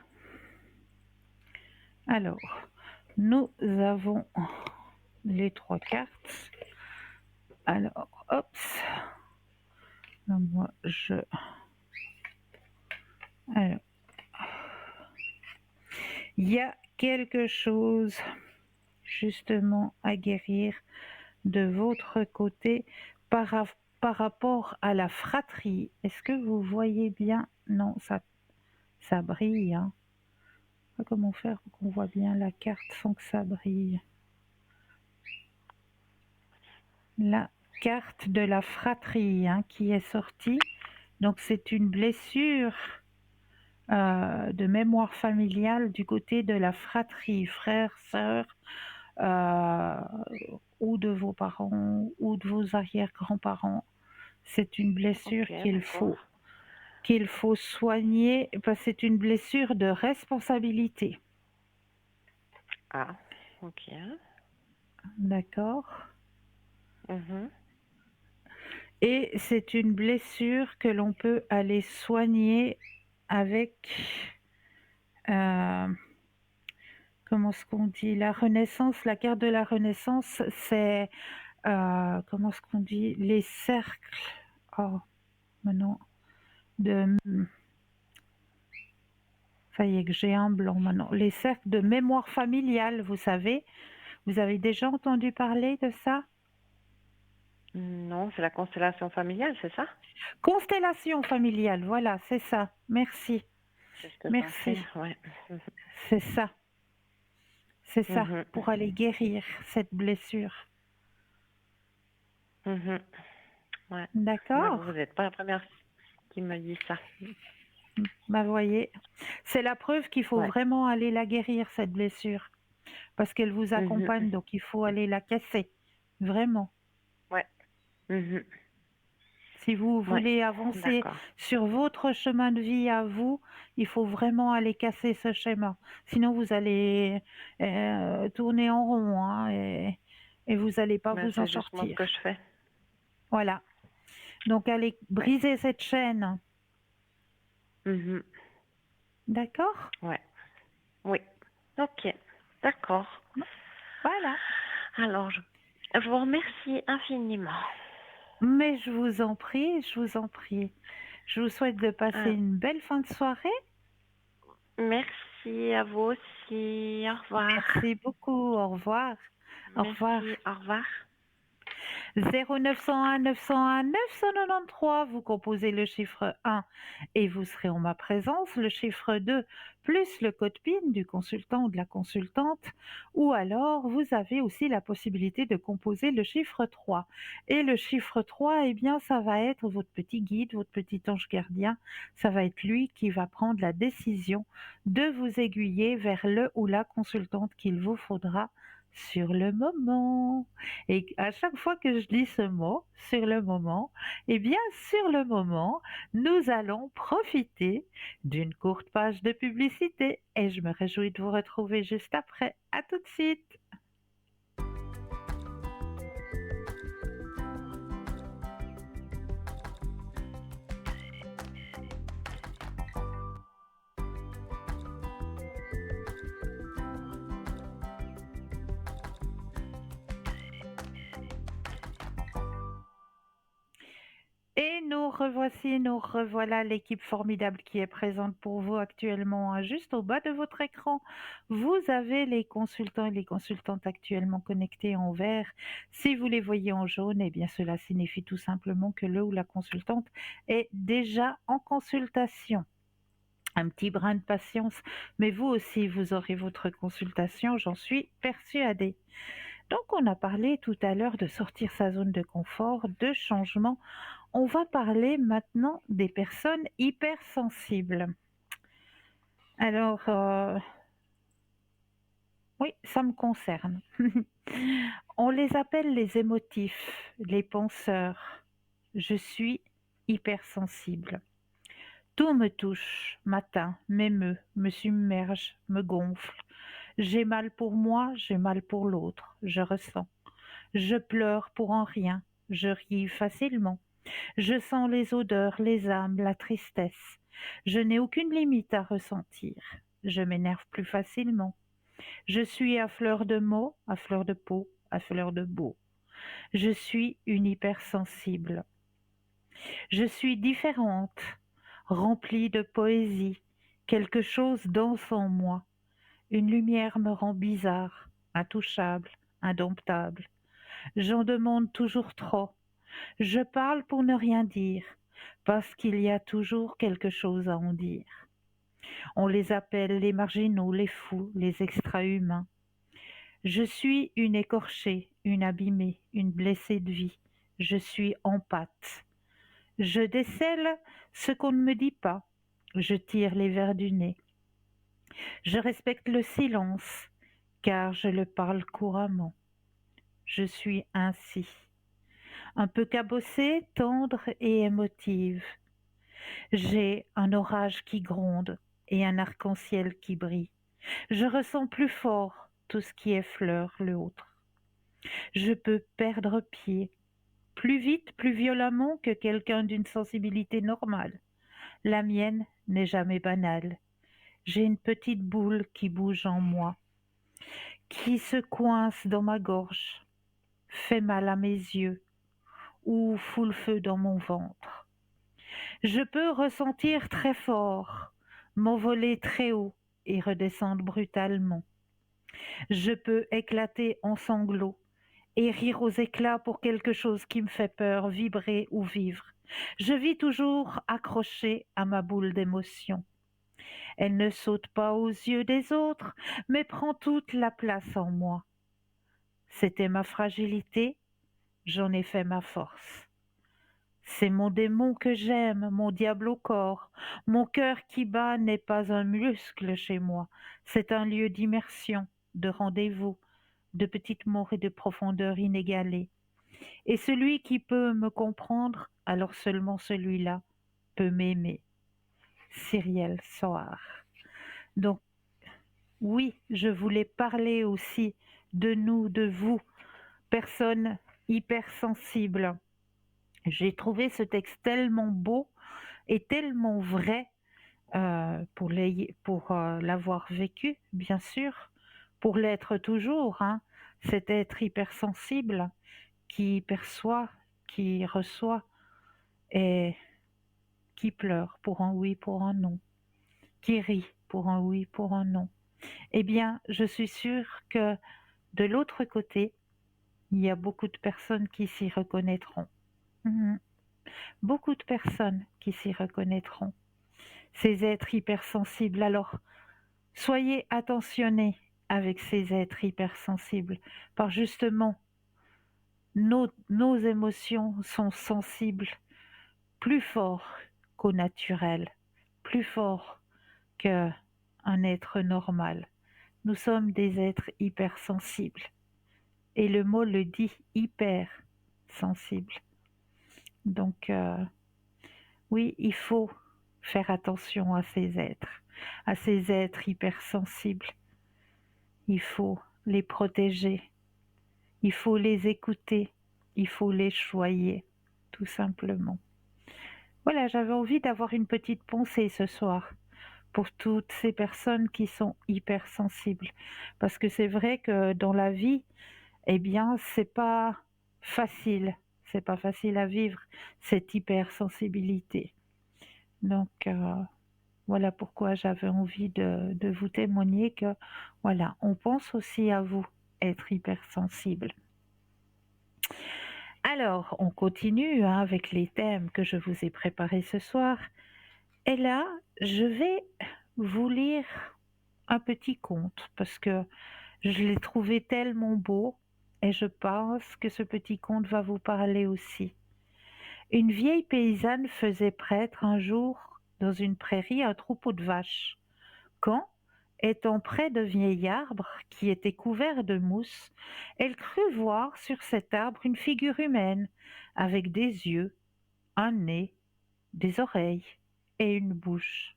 Alors, nous avons les 3 cartes. Alors, hop. Moi, alors, il y a quelque chose justement à guérir de votre côté par rapport à la fratrie. Est-ce que vous voyez bien? Non, ça brille. Hein. Comment faire pour qu'on voit bien la carte sans que ça brille? La carte de la fratrie qui est sortie. Donc c'est une blessure de mémoire familiale du côté de la fratrie, frères, sœurs, euh, ou de vos parents, ou de vos arrière-grands-parents. C'est une blessure Ok, d'accord. qu'il faut soigner parce que c'est une blessure de responsabilité. Ah, ok. D'accord? Mhm. Et c'est une blessure que l'on peut aller soigner avec, euh, comment est-ce qu'on dit, la Renaissance. La carte de la Renaissance, c'est, comment est-ce qu'on dit, les cercles. Oh, maintenant, de, ça y est que j'ai un blanc maintenant. Les cercles de mémoire familiale, vous savez. Vous avez déjà entendu parler de ça? Non, c'est la constellation familiale, c'est ça? Constellation familiale, voilà, c'est ça. Merci, C'est ce que je merci. pensais, ouais. C'est ça, c'est ça, Mhm. pour aller guérir cette blessure. Mhm. Ouais. Ouais, D'accord? vous n'êtes pas la première qui me dit ça. Bah, voyez, c'est la preuve qu'il faut Ouais. vraiment aller la guérir, cette blessure, parce qu'elle vous Mhm. accompagne, donc il faut aller la casser, vraiment. Ouais. Mhm. Si vous Ouais. voulez avancer D'accord. sur votre chemin de vie à vous, il faut vraiment aller casser ce schéma. Sinon, vous allez tourner en rond et vous n'allez pas Ben, vous en c'est justement ce sortir. que je fais. Voilà. Donc, allez Ouais. briser cette chaîne. Mhm. D'accord? Ouais. Oui. Ok. D'accord. Voilà. Alors, je vous remercie infiniment. Mais je vous en prie, je vous en prie. Je vous souhaite de passer Ah, une belle fin de soirée. merci à vous aussi. Au revoir. Merci beaucoup. Au revoir. Au revoir. Merci. Au revoir. 0901 901 993, vous composez le chiffre 1 et vous serez en ma présence, le chiffre 2 plus le code PIN du consultant ou de la consultante, ou alors vous avez aussi la possibilité de composer le chiffre 3. Et le chiffre 3, eh bien, ça va être votre petit guide, votre petit ange gardien, ça va être lui qui va prendre la décision de vous aiguiller vers le ou la consultante qu'il vous faudra sur le moment. Et à chaque fois que je dis ce mot, sur le moment, eh bien, sur le moment, nous allons profiter d'une courte page de publicité et je me réjouis de vous retrouver juste après. À tout de suite. Et nous revoilà l'équipe formidable qui est présente pour vous actuellement, hein, juste au bas de votre écran. Vous avez les consultants et les consultantes actuellement connectés en vert. Si vous les voyez en jaune, eh bien cela signifie tout simplement que le ou la consultante est déjà en consultation. Un petit brin de patience, mais vous aussi, vous aurez votre consultation, j'en suis persuadée. Donc, on a parlé tout à l'heure de sortir sa zone de confort, de changement. On va parler maintenant des personnes hypersensibles. Alors, oui, ça me concerne. On les appelle les émotifs, les penseurs. Je suis hypersensible. Tout me touche, m'atteint, m'émeut, me submerge, me gonfle. J'ai mal pour moi, j'ai mal pour l'autre, je ressens. Je pleure pour en rien, je ris facilement. Je sens les odeurs, les âmes, la tristesse. Je n'ai aucune limite à ressentir. Je m'énerve plus facilement. Je suis à fleur de mots, à fleur de peau, à fleur de beau. Je suis une hypersensible. Je suis différente, remplie de poésie. Quelque chose danse en moi. Une lumière me rend bizarre, intouchable, indomptable. J'en demande toujours trop. Je parle pour ne rien dire, parce qu'il y a toujours quelque chose à en dire. On les appelle les marginaux, les fous, les extra-humains. Je suis une écorchée, une abîmée, une blessée de vie. Je suis en pâte. Je décèle ce qu'on ne me dit pas. Je tire les vers du nez. Je respecte le silence, car je le parle couramment. Je suis ainsi. Un peu cabossée, tendre et émotive. J'ai un orage qui gronde et un arc-en-ciel qui brille. Je ressens plus fort tout ce qui effleure l'autre. Je peux perdre pied, plus vite, plus violemment que quelqu'un d'une sensibilité normale. La mienne n'est jamais banale. J'ai une petite boule qui bouge en moi, qui se coince dans ma gorge, fait mal à mes yeux ou fout le feu dans mon ventre. Je peux ressentir très fort, m'envoler très haut et redescendre brutalement. Je peux éclater en sanglots et rire aux éclats pour quelque chose qui me fait peur, vibrer ou vivre. Je vis toujours accrochée à ma boule d'émotion. Elle ne saute pas aux yeux des autres, mais prend toute la place en moi. C'était ma fragilité, j'en ai fait ma force. C'est mon démon que j'aime, mon diable au corps. Mon cœur qui bat n'est pas un muscle chez moi, c'est un lieu d'immersion, de rendez-vous, de petites morts et de profondeur inégalée. Et celui qui peut me comprendre, alors seulement celui-là peut m'aimer. Cyrielle Soar. Donc oui, je voulais parler aussi de nous, de vous, personnes hypersensibles. J'ai trouvé ce texte tellement beau et tellement vrai pour l'avoir vécu, bien sûr, pour l'être toujours, hein, cet être hypersensible qui perçoit, qui reçoit et qui pleure pour un oui, pour un non, qui rit pour un oui, pour un non. Eh bien, je suis sûre que de l'autre côté, Il y a beaucoup de personnes qui s'y reconnaîtront. Mhm. Beaucoup de personnes qui s'y reconnaîtront. Ces êtres hypersensibles. Alors, soyez attentionnés avec ces êtres hypersensibles, car justement, nos émotions sont sensibles plus fort qu'au naturel, plus fort qu'un être normal. Nous sommes des êtres hypersensibles. Et le mot le dit, hypersensible. Donc, oui, il faut faire attention à ces êtres hypersensibles. Il faut les protéger, il faut les écouter, il faut les choyer, tout simplement. Voilà, j'avais envie d'avoir une petite pensée ce soir pour toutes ces personnes qui sont hypersensibles. Parce que c'est vrai que dans la vie, eh bien, c'est pas facile à vivre, cette hypersensibilité. Donc, voilà pourquoi j'avais envie de vous témoigner que, voilà, on pense aussi à vous, être hypersensible. Alors, on continue avec les thèmes que je vous ai préparés ce soir. Et là, je vais vous lire un petit conte parce que je l'ai trouvé tellement beau et je pense que ce petit conte va vous parler aussi. Une vieille paysanne faisait paître un jour dans une prairie un troupeau de vaches. Quand, étant près d'un vieil arbre qui était couvert de mousse, elle crut voir sur cet arbre une figure humaine, avec des yeux, un nez, des oreilles et une bouche.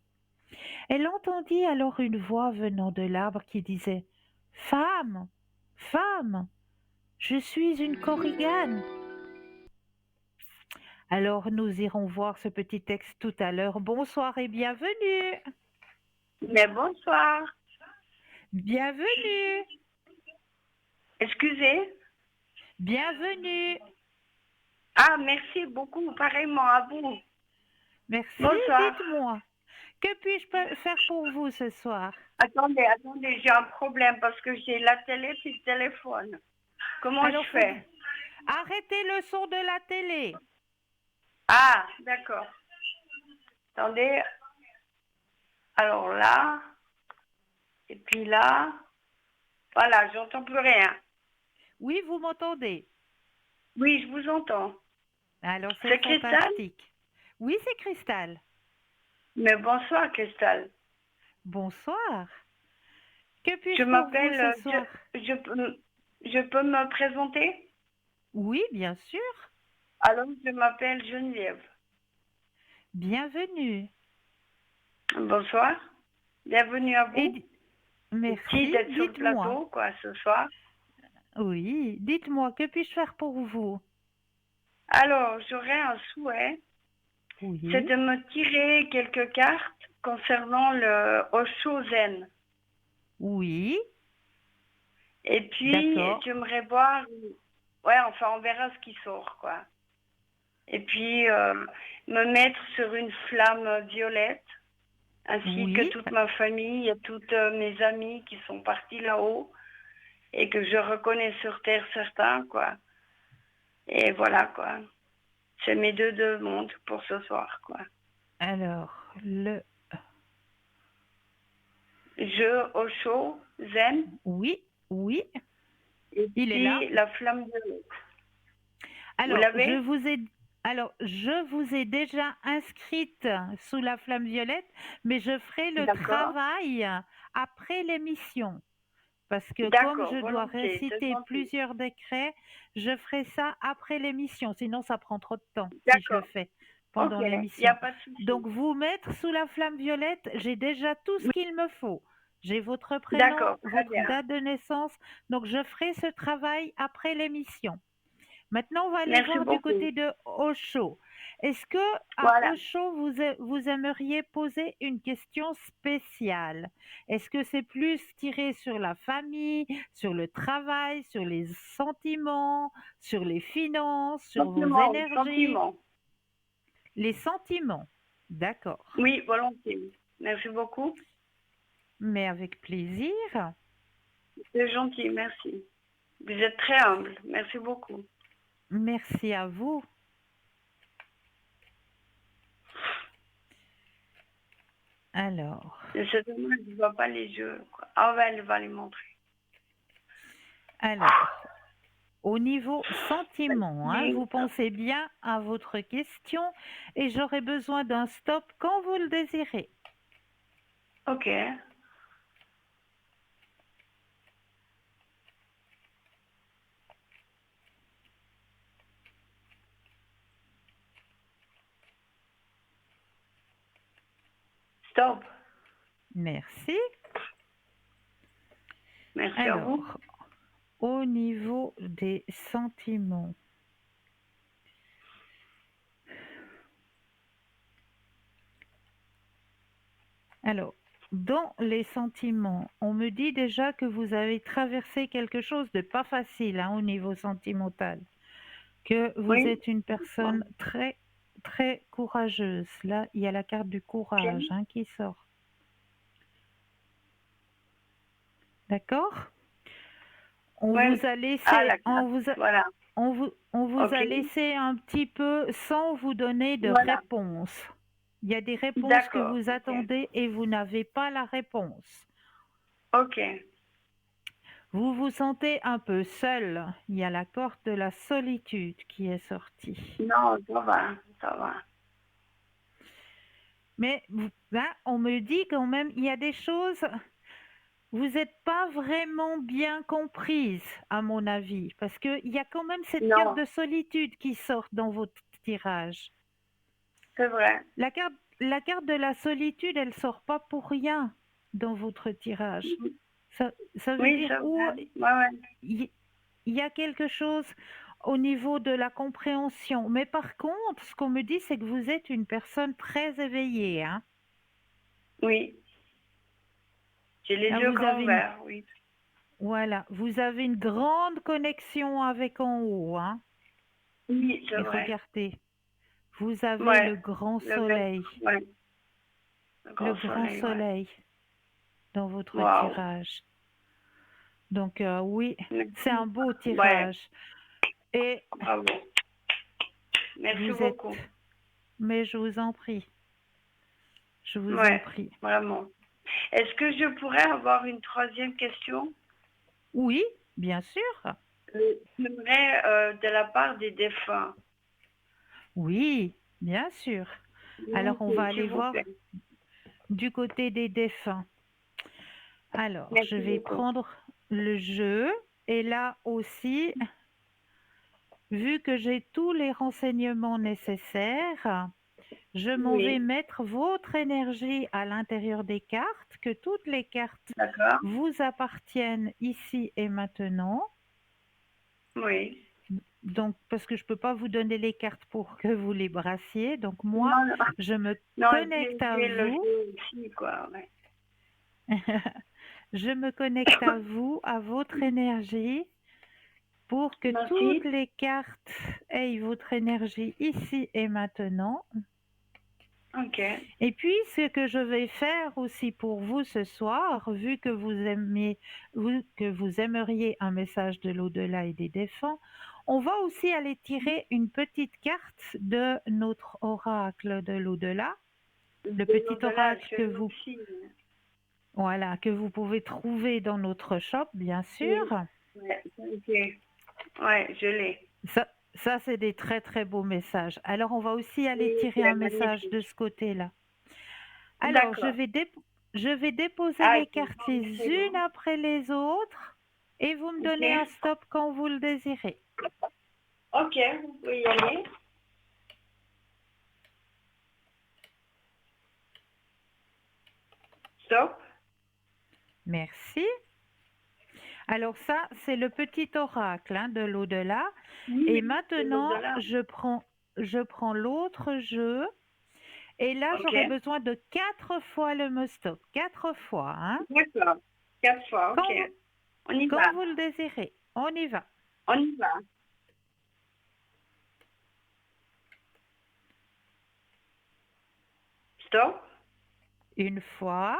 Elle entendit alors une voix venant de l'arbre qui disait « Femme, femme, je suis une korigane !» Alors nous irons voir ce petit texte tout à l'heure. Bonsoir et bienvenue. Mais bonsoir. Bienvenue. Excusez. Bienvenue. Ah, merci beaucoup, pareillement à vous. Merci. Bonsoir. Dites-moi, que puis-je faire pour vous ce soir? Attendez, j'ai un problème parce que j'ai la télé puis le téléphone. Comment Alors, je fais? arrêtez le son de la télé. Ah, d'accord. Attendez. Alors là, et puis là, voilà, j'entends plus rien. Oui, vous m'entendez? Oui, je vous entends. Alors, c'est Cristal? fantastique. Oui, c'est Cristal. Mais bonsoir, Cristal. Bonsoir. Que puis-je Je pour m'appelle, vous ce soir? je peux me présenter? Oui, bien sûr. Alors, je m'appelle Geneviève. Bienvenue. Bonsoir. Bienvenue à vous. Merci. d'être sur le Dites-moi. plateau, ce soir. Oui, dites-moi, que puis-je faire pour vous? Alors, j'aurais un souhait, Oui. c'est de me tirer quelques cartes concernant le Osho Zen. Oui. Et puis, j'aimerais voir, on verra ce qui sort, quoi. Et puis, me mettre sur une flamme violette, ainsi que toute ma famille et toutes mes amis qui sont partis là-haut et que je reconnais sur Terre certains, quoi. Et voilà, quoi. C'est mes deux demandes pour ce soir, quoi. Alors, Je Osho Zen. Oui, oui. Et il puis est là. la flamme violette. Alors, vous l'avez? je vous ai déjà inscrite sous la flamme violette, mais je ferai le travail après l'émission. Parce que comme je dois réciter plusieurs décrets, je ferai ça après l'émission. Sinon, ça prend trop de temps si je le fais pendant l'émission. Donc, vous mettre sous la flamme violette, j'ai déjà tout ce qu'il me faut. J'ai votre prénom, votre date de naissance. Donc, je ferai ce travail après l'émission. Maintenant, on va aller voir du côté de Osho. Est-ce que à Osho, vous aimeriez poser une question spéciale? Est-ce que c'est plus tiré sur la famille, sur le travail, sur les sentiments, sur les finances, sur vos énergies? Les sentiments, d'accord. Oui, volontiers. Merci beaucoup. Mais avec plaisir. C'est gentil, merci. Vous êtes très humble. Merci beaucoup. Merci à vous. Alors, C'est dommage, je ne vois pas les yeux, quoi. Ah ouais, elle va les montrer. au niveau sentiment, hein, vous pensez bien à votre question et j'aurai besoin d'un stop quand vous le désirez. Ok. Stop. Merci. Merci à vous. Au niveau des sentiments, alors, dans les sentiments, on me dit déjà que vous avez traversé quelque chose de pas facile hein, au niveau sentimental, que vous Oui. êtes une personne très, très courageuse. Là, il y a la carte du courage hein, qui sort. D'accord? On vous a laissé, voilà. on vous a laissé un petit peu sans vous donner de réponse. Il y a des réponses que vous attendez et vous n'avez pas la réponse. Ok. Vous vous sentez un peu seul. Il y a la corde de la solitude qui est sortie. Non, ça va, ça va. Mais là, on me dit quand même, il y a des choses, vous n'êtes pas vraiment bien comprise, à mon avis, parce qu'il y a quand même cette carte de solitude qui sort dans votre tirage. C'est vrai. La carte de la solitude, elle sort pas pour rien dans votre tirage. Ça veut dire il y a quelque chose au niveau de la compréhension. Mais par contre, ce qu'on me dit, c'est que vous êtes une personne très éveillée. Hein. Oui. J'ai les yeux grands ouverts, oui. Voilà, vous avez une grande connexion avec en haut. Hein. Oui, c'est vrai. Regardez, vous avez le grand soleil. Le grand soleil dans votre tirage. Donc oui, c'est un beau tirage. Et bravo. Merci beaucoup. Mais je vous en prie. Je vous en prie. Vraiment. Est-ce que je pourrais avoir une troisième question? Oui, bien sûr. J'aimerais de la part des défunts. Oui, bien sûr. Alors, on va aller voir du côté des défunts. Alors, je vais prendre le jeu. Et là aussi, vu que j'ai tous les renseignements nécessaires, je m'en vais mettre votre énergie à l'intérieur des cartes, que toutes les cartes vous appartiennent ici et maintenant. Oui. Donc, parce que je ne peux pas vous donner les cartes pour que vous les brassiez. Donc, moi, je me connecte à vous. Aussi, quoi, Je me connecte à vous, à votre énergie, pour que toutes les cartes aient votre énergie ici et maintenant. Ok. Et puis, ce que je vais faire aussi pour vous ce soir, vu que vous aimeriez un message de l'au-delà et des défunts, on va aussi aller tirer une petite carte de notre oracle de l'au-delà, le petit oracle que vous pouvez trouver dans notre shop, bien sûr. Ouais, je l'ai. Ça, c'est des très très beaux messages. Alors, on va aussi aller tirer un message de ce côté-là. Alors, je vais déposer les cartes les unes après les autres et vous me donnez un stop quand vous le désirez. Ok, vous pouvez y aller. Stop. Merci. Alors ça, c'est le petit oracle hein, de l'au-delà. Et maintenant, je prends l'autre jeu. Et là, j'aurai besoin de 4 fois le mot stop. 4 fois. Hein. D'accord. 4 fois, ok. On y va. Quand vous le désirez. On y va. On y va. Stop. Une fois.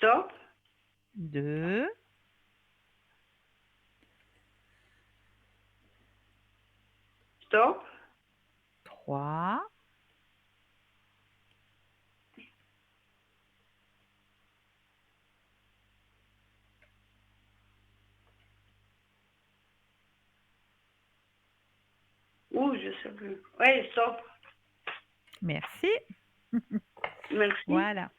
Stop. 2, 3, je sais plus. Oui, stop. merci. Merci. Voilà.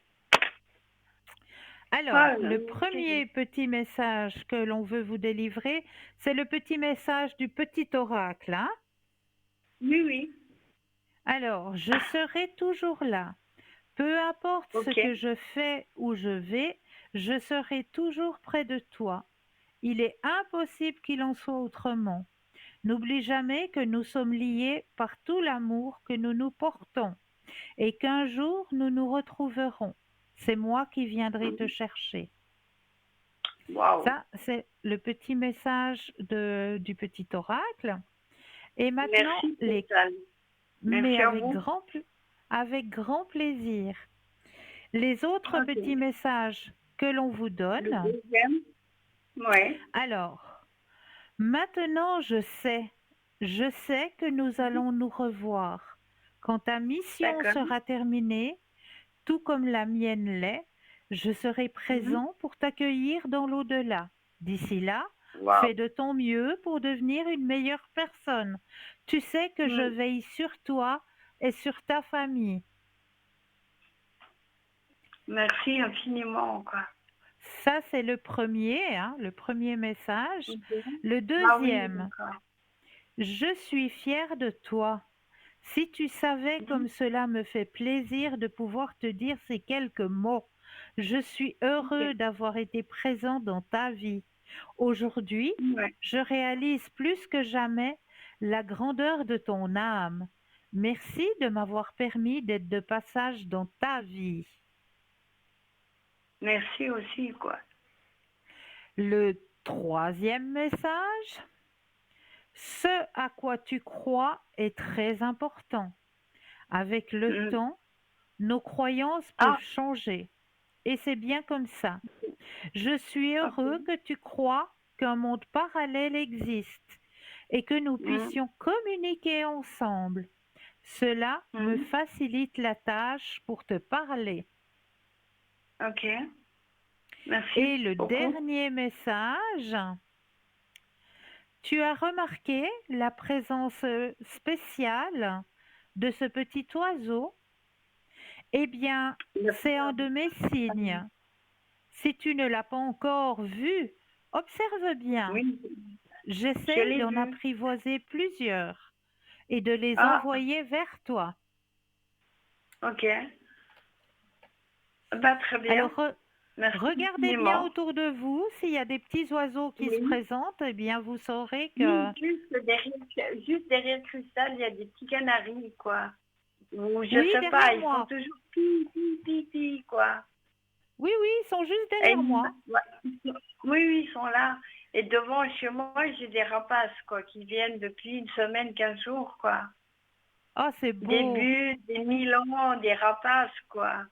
Alors, Ah, le premier petit message que l'on veut vous délivrer, c'est le petit message du petit oracle, hein? Oui, oui. Alors, je serai toujours là. Peu importe ce Ok. que je fais ou je vais, je serai toujours près de toi. Il est impossible qu'il en soit autrement. N'oublie jamais que nous sommes liés par tout l'amour que nous nous portons et qu'un jour nous nous retrouverons. C'est moi qui viendrai te chercher. Waouh. Ça, c'est le petit message du petit oracle. Et maintenant, Merci, Chantal. mais Merci à vous. avec grand plaisir. Les autres Ok. petits messages que l'on vous Le donne. deuxième. Oui. Alors, maintenant, je sais que nous allons nous revoir. Quand ta mission D'accord. sera terminée, tout comme la mienne l'est, je serai présent pour t'accueillir dans l'au-delà. D'ici là, fais Waouh. de ton mieux pour devenir une meilleure personne. Tu sais que je veille sur toi et sur ta famille. Merci infiniment, quoi. Ça, c'est le premier, hein, le premier message. Ok. Le Ah oui, deuxième, d'accord. je suis fière de toi. Si tu savais comme cela me fait plaisir de pouvoir te dire ces quelques mots, je suis heureux Ok. d'avoir été présent dans ta vie. Aujourd'hui, Ouais. je réalise plus que jamais la grandeur de ton âme. Merci de m'avoir permis d'être de passage dans ta vie. Merci aussi, quoi. Le troisième message, ce à quoi tu crois est très important. Avec le temps, nos croyances Ah, peuvent changer. Et c'est bien comme ça. Je suis heureux ok. que tu crois qu'un monde parallèle existe et que nous Mm, puissions communiquer ensemble. Cela me mm. facilite la tâche pour te parler. Ok. Merci Et le beaucoup. dernier message, tu as remarqué la présence spéciale de ce petit oiseau? Eh bien, c'est un de mes signes. Si tu ne l'as pas encore vu, observe bien. Oui, je J'essaye l'ai d'en vu. apprivoiser plusieurs et de les Ah, envoyer vers toi. ok. Bah, très bien. Alors, Merci regardez bien infiniment. autour de vous. S'il y a des petits oiseaux qui se Oui. présentent, eh bien, vous saurez que... Oui, juste derrière Cristal, il y a des petits canaris, quoi. Ou je Oui, sais pas, derrière ils font moi. toujours pi, pi, pi, pi, quoi. Oui, oui, ils sont juste Et derrière moi. ouais, oui, oui, ils sont là. Et devant chez moi, j'ai des rapaces, quoi, qui viennent depuis une semaine, 15 jours, quoi. Oh, c'est Des beau. buts, des milans, des rapaces, quoi.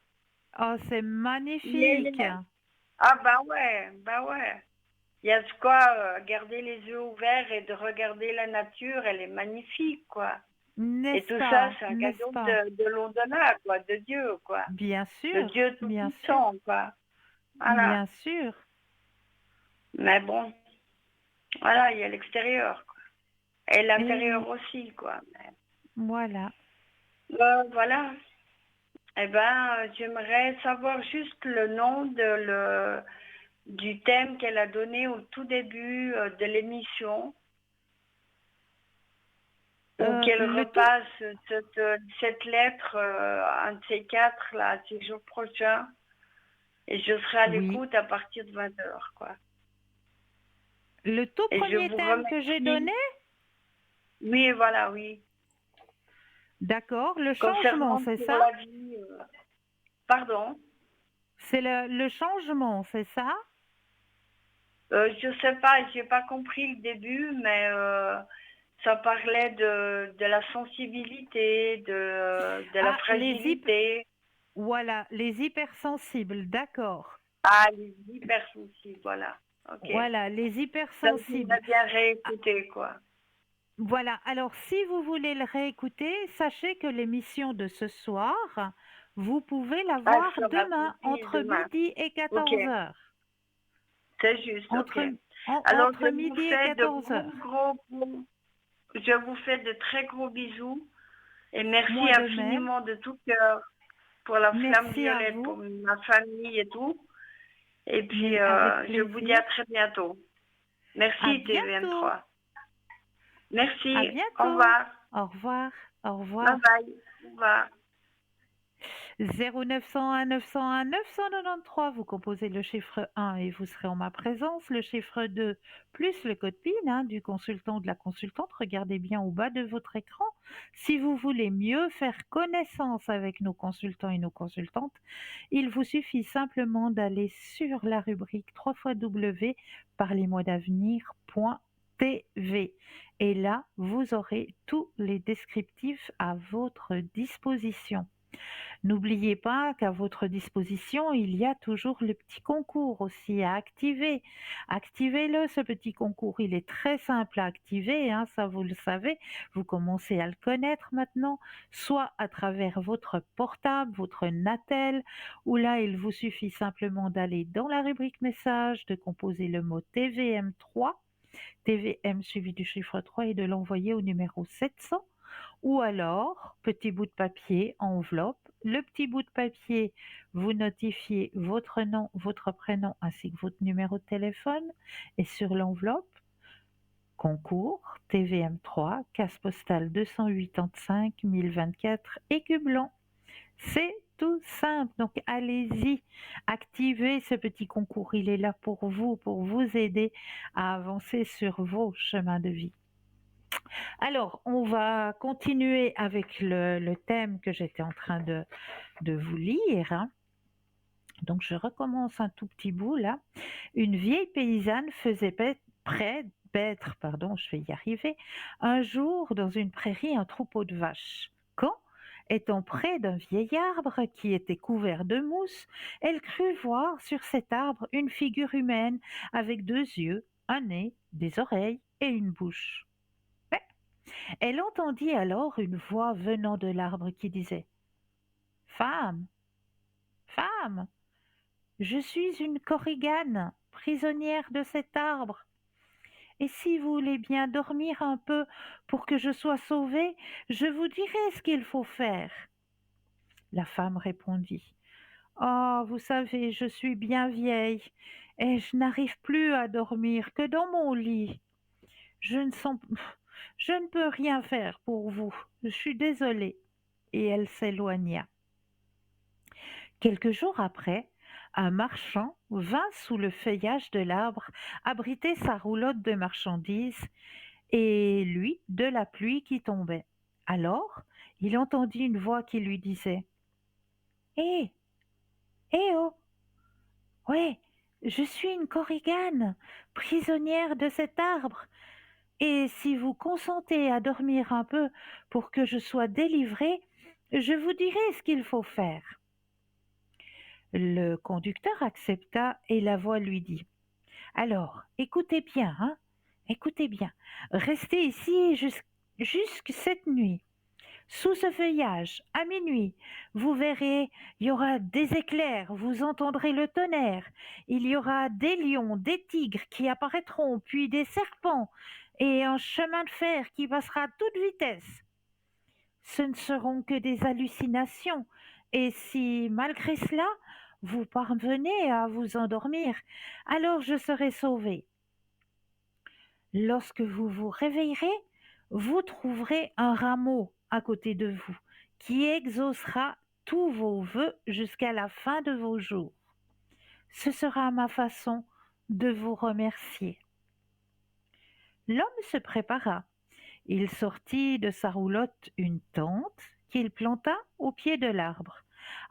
Oh, c'est Yeah, magnifique. yeah. Ah, bah ouais, bah ouais. Il y a de quoi garder les yeux ouverts et de regarder la nature, elle est magnifique, quoi. Et N'est-ce tout ça, pas? c'est un N'est-ce cadeau pas? de l'au-delà, quoi, de Dieu, quoi. Bien Le sûr, Dieu bien sûr, tout-puissant, quoi. Voilà. bien sûr. Mais bon, voilà, il y a l'extérieur, quoi. Et Eh l'intérieur oui, aussi, quoi. voilà. Voilà. Eh ben, j'aimerais savoir juste le nom du thème qu'elle a donné au tout début de l'émission, ou qu'elle Le tout, repasse cette lettre, un de ces quatre, là, ces jours prochains. Et je serai à oui. l'écoute à partir de 20 heures, quoi. Le tout Et je premier vous thème que j'ai donné, remercie. Oui, voilà, oui. d'accord, le changement, Concernant c'est pour ça? la vie, pardon, C'est le changement, c'est ça? je sais pas, j'ai pas compris le début, mais ça parlait de la sensibilité, de la Ah, fragilité. voilà, les hypersensibles, d'accord. Ah, les hypersensibles, voilà. Ok. Voilà, les Ça, hypersensibles. j'aimerais bien réécouter, quoi. Voilà, alors si vous voulez le réécouter, sachez que l'émission de ce soir, vous pouvez la Ah, voir sera demain diffusée entre demain. midi et Ok, 14 heures. c'est juste, ok. Entre, Alors, entre midi et 14 heures. je vous fais de très gros bisous et merci Moi de même. infiniment de tout cœur pour la flamme Merci à violette, pour vous, ma famille et tout. Et puis, mais avec je vous dis à plaisir. très bientôt. À Merci, bientôt. TVM3. À Merci. Au bientôt. revoir. Au revoir. Au Bye revoir. bye. Au revoir. 0901 901 993, vous composez le chiffre 1 et vous serez en ma présence. Le chiffre 2 plus le code PIN du consultant ou de la consultante. Regardez bien au bas de votre écran. Si vous voulez mieux faire connaissance avec nos consultants et nos consultantes, il vous suffit simplement d'aller sur la rubrique www.parlez-moi-d'avenir.tv. Et là, vous aurez tous les descriptifs à votre disposition. N'oubliez pas qu'à votre disposition, il y a toujours le petit concours aussi à activer. Activez-le, ce petit concours. Il est très simple à activer, ça vous le savez. Vous commencez à le connaître maintenant, soit à travers votre portable, votre Natel, où là, il vous suffit simplement d'aller dans la rubrique message, de composer le mot TVM3, TVM suivi du chiffre 3 et de l'envoyer au numéro 700. Ou alors, petit bout de papier, enveloppe. Le petit bout de papier, vous notifiez votre nom, votre prénom ainsi que votre numéro de téléphone. Et sur l'enveloppe, concours TVM3, case postale 285 1024, Écublens. C'est tout simple. Donc allez-y, activez ce petit concours. Il est là pour vous aider à avancer sur vos chemins de vie. Alors, on va continuer avec le thème que j'étais en train de vous lire. Donc, je recommence un tout petit bout là. Une vieille paysanne faisait paître, je vais y arriver, un jour dans une prairie un troupeau de vaches. Quand, étant près d'un vieil arbre qui était couvert de mousse, elle crut voir sur cet arbre une figure humaine avec 2 yeux, un nez, des oreilles et une bouche. Elle entendit alors une voix venant de l'arbre qui disait: Femme, femme, je suis une korigane, prisonnière de cet arbre. Et si vous voulez bien dormir un peu pour que je sois sauvée, je vous dirai ce qu'il faut faire. La femme répondit: Oh, vous savez, je suis bien vieille et je n'arrive plus à dormir que dans mon lit. Je ne peux rien faire pour vous. Je suis désolée. Et elle s'éloigna. Quelques jours après, un marchand vint sous le feuillage de l'arbre abriter sa roulotte de marchandises et lui de la pluie qui tombait. Alors, il entendit une voix qui lui disait: Hé, hé oh, ouais, je suis une korigane, prisonnière de cet arbre, et si vous consentez à dormir un peu pour que je sois délivrée, je vous dirai ce qu'il faut faire. Le conducteur accepta et la voix lui dit: Alors, écoutez bien, écoutez bien. Restez ici jusque cette nuit. Sous ce feuillage, à minuit, vous verrez, il y aura des éclairs, vous entendrez le tonnerre, il y aura des lions, des tigres qui apparaîtront, puis des serpents, et un chemin de fer qui passera à toute vitesse. Ce ne seront que des hallucinations, et si, malgré cela, vous parvenez à vous endormir, alors je serai sauvée. Lorsque vous vous réveillerez, vous trouverez un rameau à côté de vous qui exaucera tous vos vœux jusqu'à la fin de vos jours. Ce sera ma façon de vous remercier. L'homme se prépara. Il sortit de sa roulotte une tente qu'il planta au pied de l'arbre.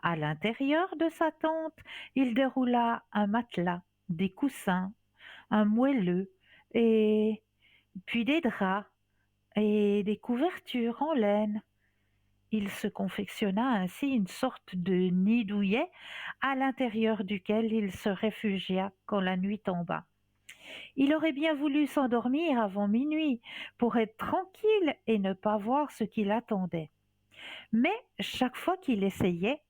À l'intérieur de sa tente, il déroula un matelas, des coussins, un moelleux, et puis des draps et des couvertures en laine. il se confectionna ainsi une sorte de nid douillet à l'intérieur duquel il se réfugia quand la nuit tomba. Il aurait bien voulu s'endormir avant minuit pour être tranquille et ne pas voir ce qui l'attendait. Mais chaque fois qu'il essayait,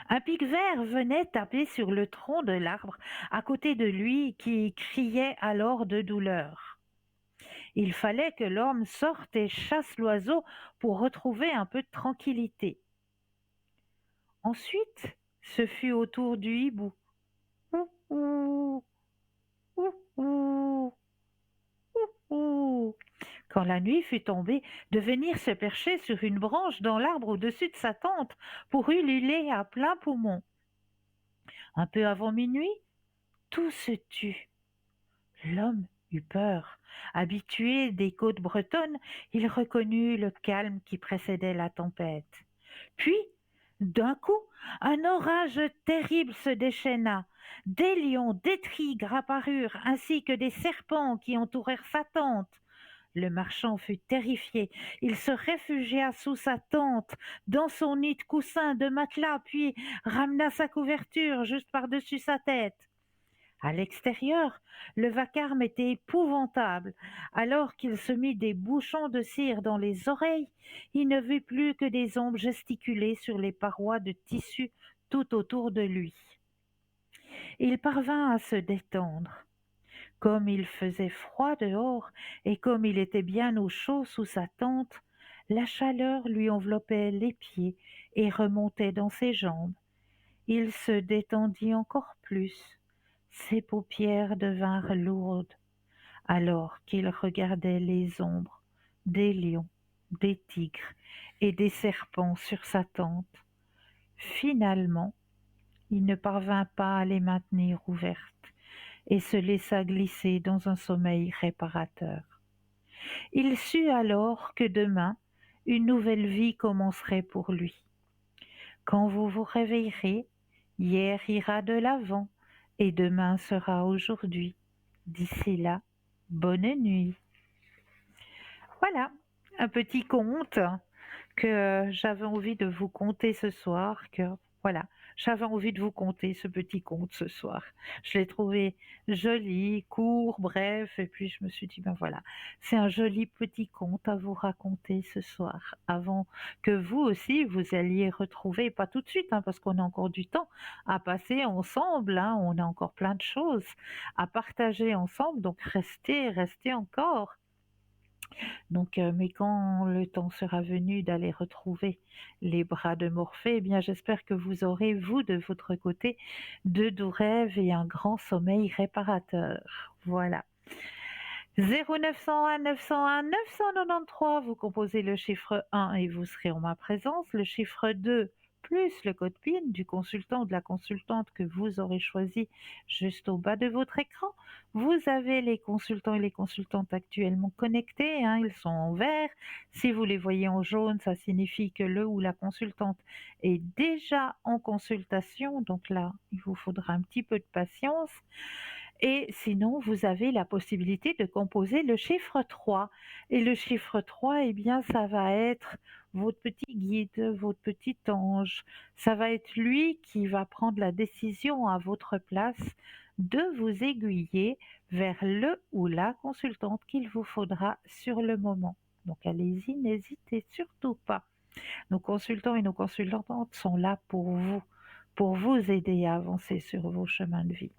un pic-vert venait taper sur le tronc de l'arbre à côté de lui qui criait alors de douleur. Il fallait que l'homme sorte et chasse l'oiseau pour retrouver un peu de tranquillité. Ensuite, ce fut au tour du hibou. Ouh, ouh, ouh, ouh, ouh, ouh. Quand la nuit fut tombée, de venir se percher sur une branche dans l'arbre au-dessus de sa tente pour ululer à plein poumon. Un peu avant minuit, tout se tut. L'homme eut peur. Habitué des côtes bretonnes, il reconnut le calme qui précédait la tempête. Puis, d'un coup, un orage terrible se déchaîna. Des lions, des tigres apparurent, ainsi que des serpents qui entourèrent sa tente. Le marchand fut terrifié. Il se réfugia sous sa tente, dans son nid de coussins, de matelas, puis ramena sa couverture juste par-dessus sa tête. À l'extérieur, le vacarme était épouvantable. Alors qu'il se mit des bouchons de cire dans les oreilles, il ne vit plus que des ombres gesticuler sur les parois de tissu tout autour de lui. Il parvint à se détendre. Comme il faisait froid dehors et comme il était bien au chaud sous sa tente, la chaleur lui enveloppait les pieds et remontait dans ses jambes. Il se détendit encore plus. Ses paupières devinrent lourdes, alors qu'il regardait les ombres des lions, des tigres et des serpents sur sa tente. Finalement, il ne parvint pas à les maintenir ouvertes et se laissa glisser dans un sommeil réparateur. Il sut alors que demain, une nouvelle vie commencerait pour lui. Quand vous vous réveillerez, hier ira de l'avant et demain sera aujourd'hui. D'ici là, bonne nuit. Voilà, un petit conte que j'avais envie de vous conter ce soir, j'avais envie de vous conter ce petit conte ce soir. Je l'ai trouvé joli, court, bref, et puis je me suis dit, ben voilà, c'est un joli petit conte à vous raconter ce soir, avant que vous aussi, vous alliez retrouver, pas tout de suite, parce qu'on a encore du temps à passer ensemble, on a encore plein de choses à partager ensemble, donc restez encore. Donc, mais quand le temps sera venu d'aller retrouver les bras de Morphée, eh bien, j'espère que vous aurez, vous, de votre côté, de doux rêves et un grand sommeil réparateur. Voilà. 0901 901 993, vous composez le chiffre 1 et vous serez en ma présence. Le chiffre 2 plus le code PIN du consultant ou de la consultante que vous aurez choisi juste au bas de votre écran. Vous avez les consultants et les consultantes actuellement connectés, ils sont en vert. Si vous les voyez en jaune, ça signifie que le ou la consultante est déjà en consultation. Donc là, il vous faudra un petit peu de patience. Et sinon, vous avez la possibilité de composer le chiffre 3. Et le chiffre 3, eh bien, ça va être votre petit guide, votre petit ange. Ça va être lui qui va prendre la décision à votre place de vous aiguiller vers le ou la consultante qu'il vous faudra sur le moment. Donc allez-y, n'hésitez surtout pas. Nos consultants et nos consultantes sont là pour vous aider à avancer sur vos chemins de vie.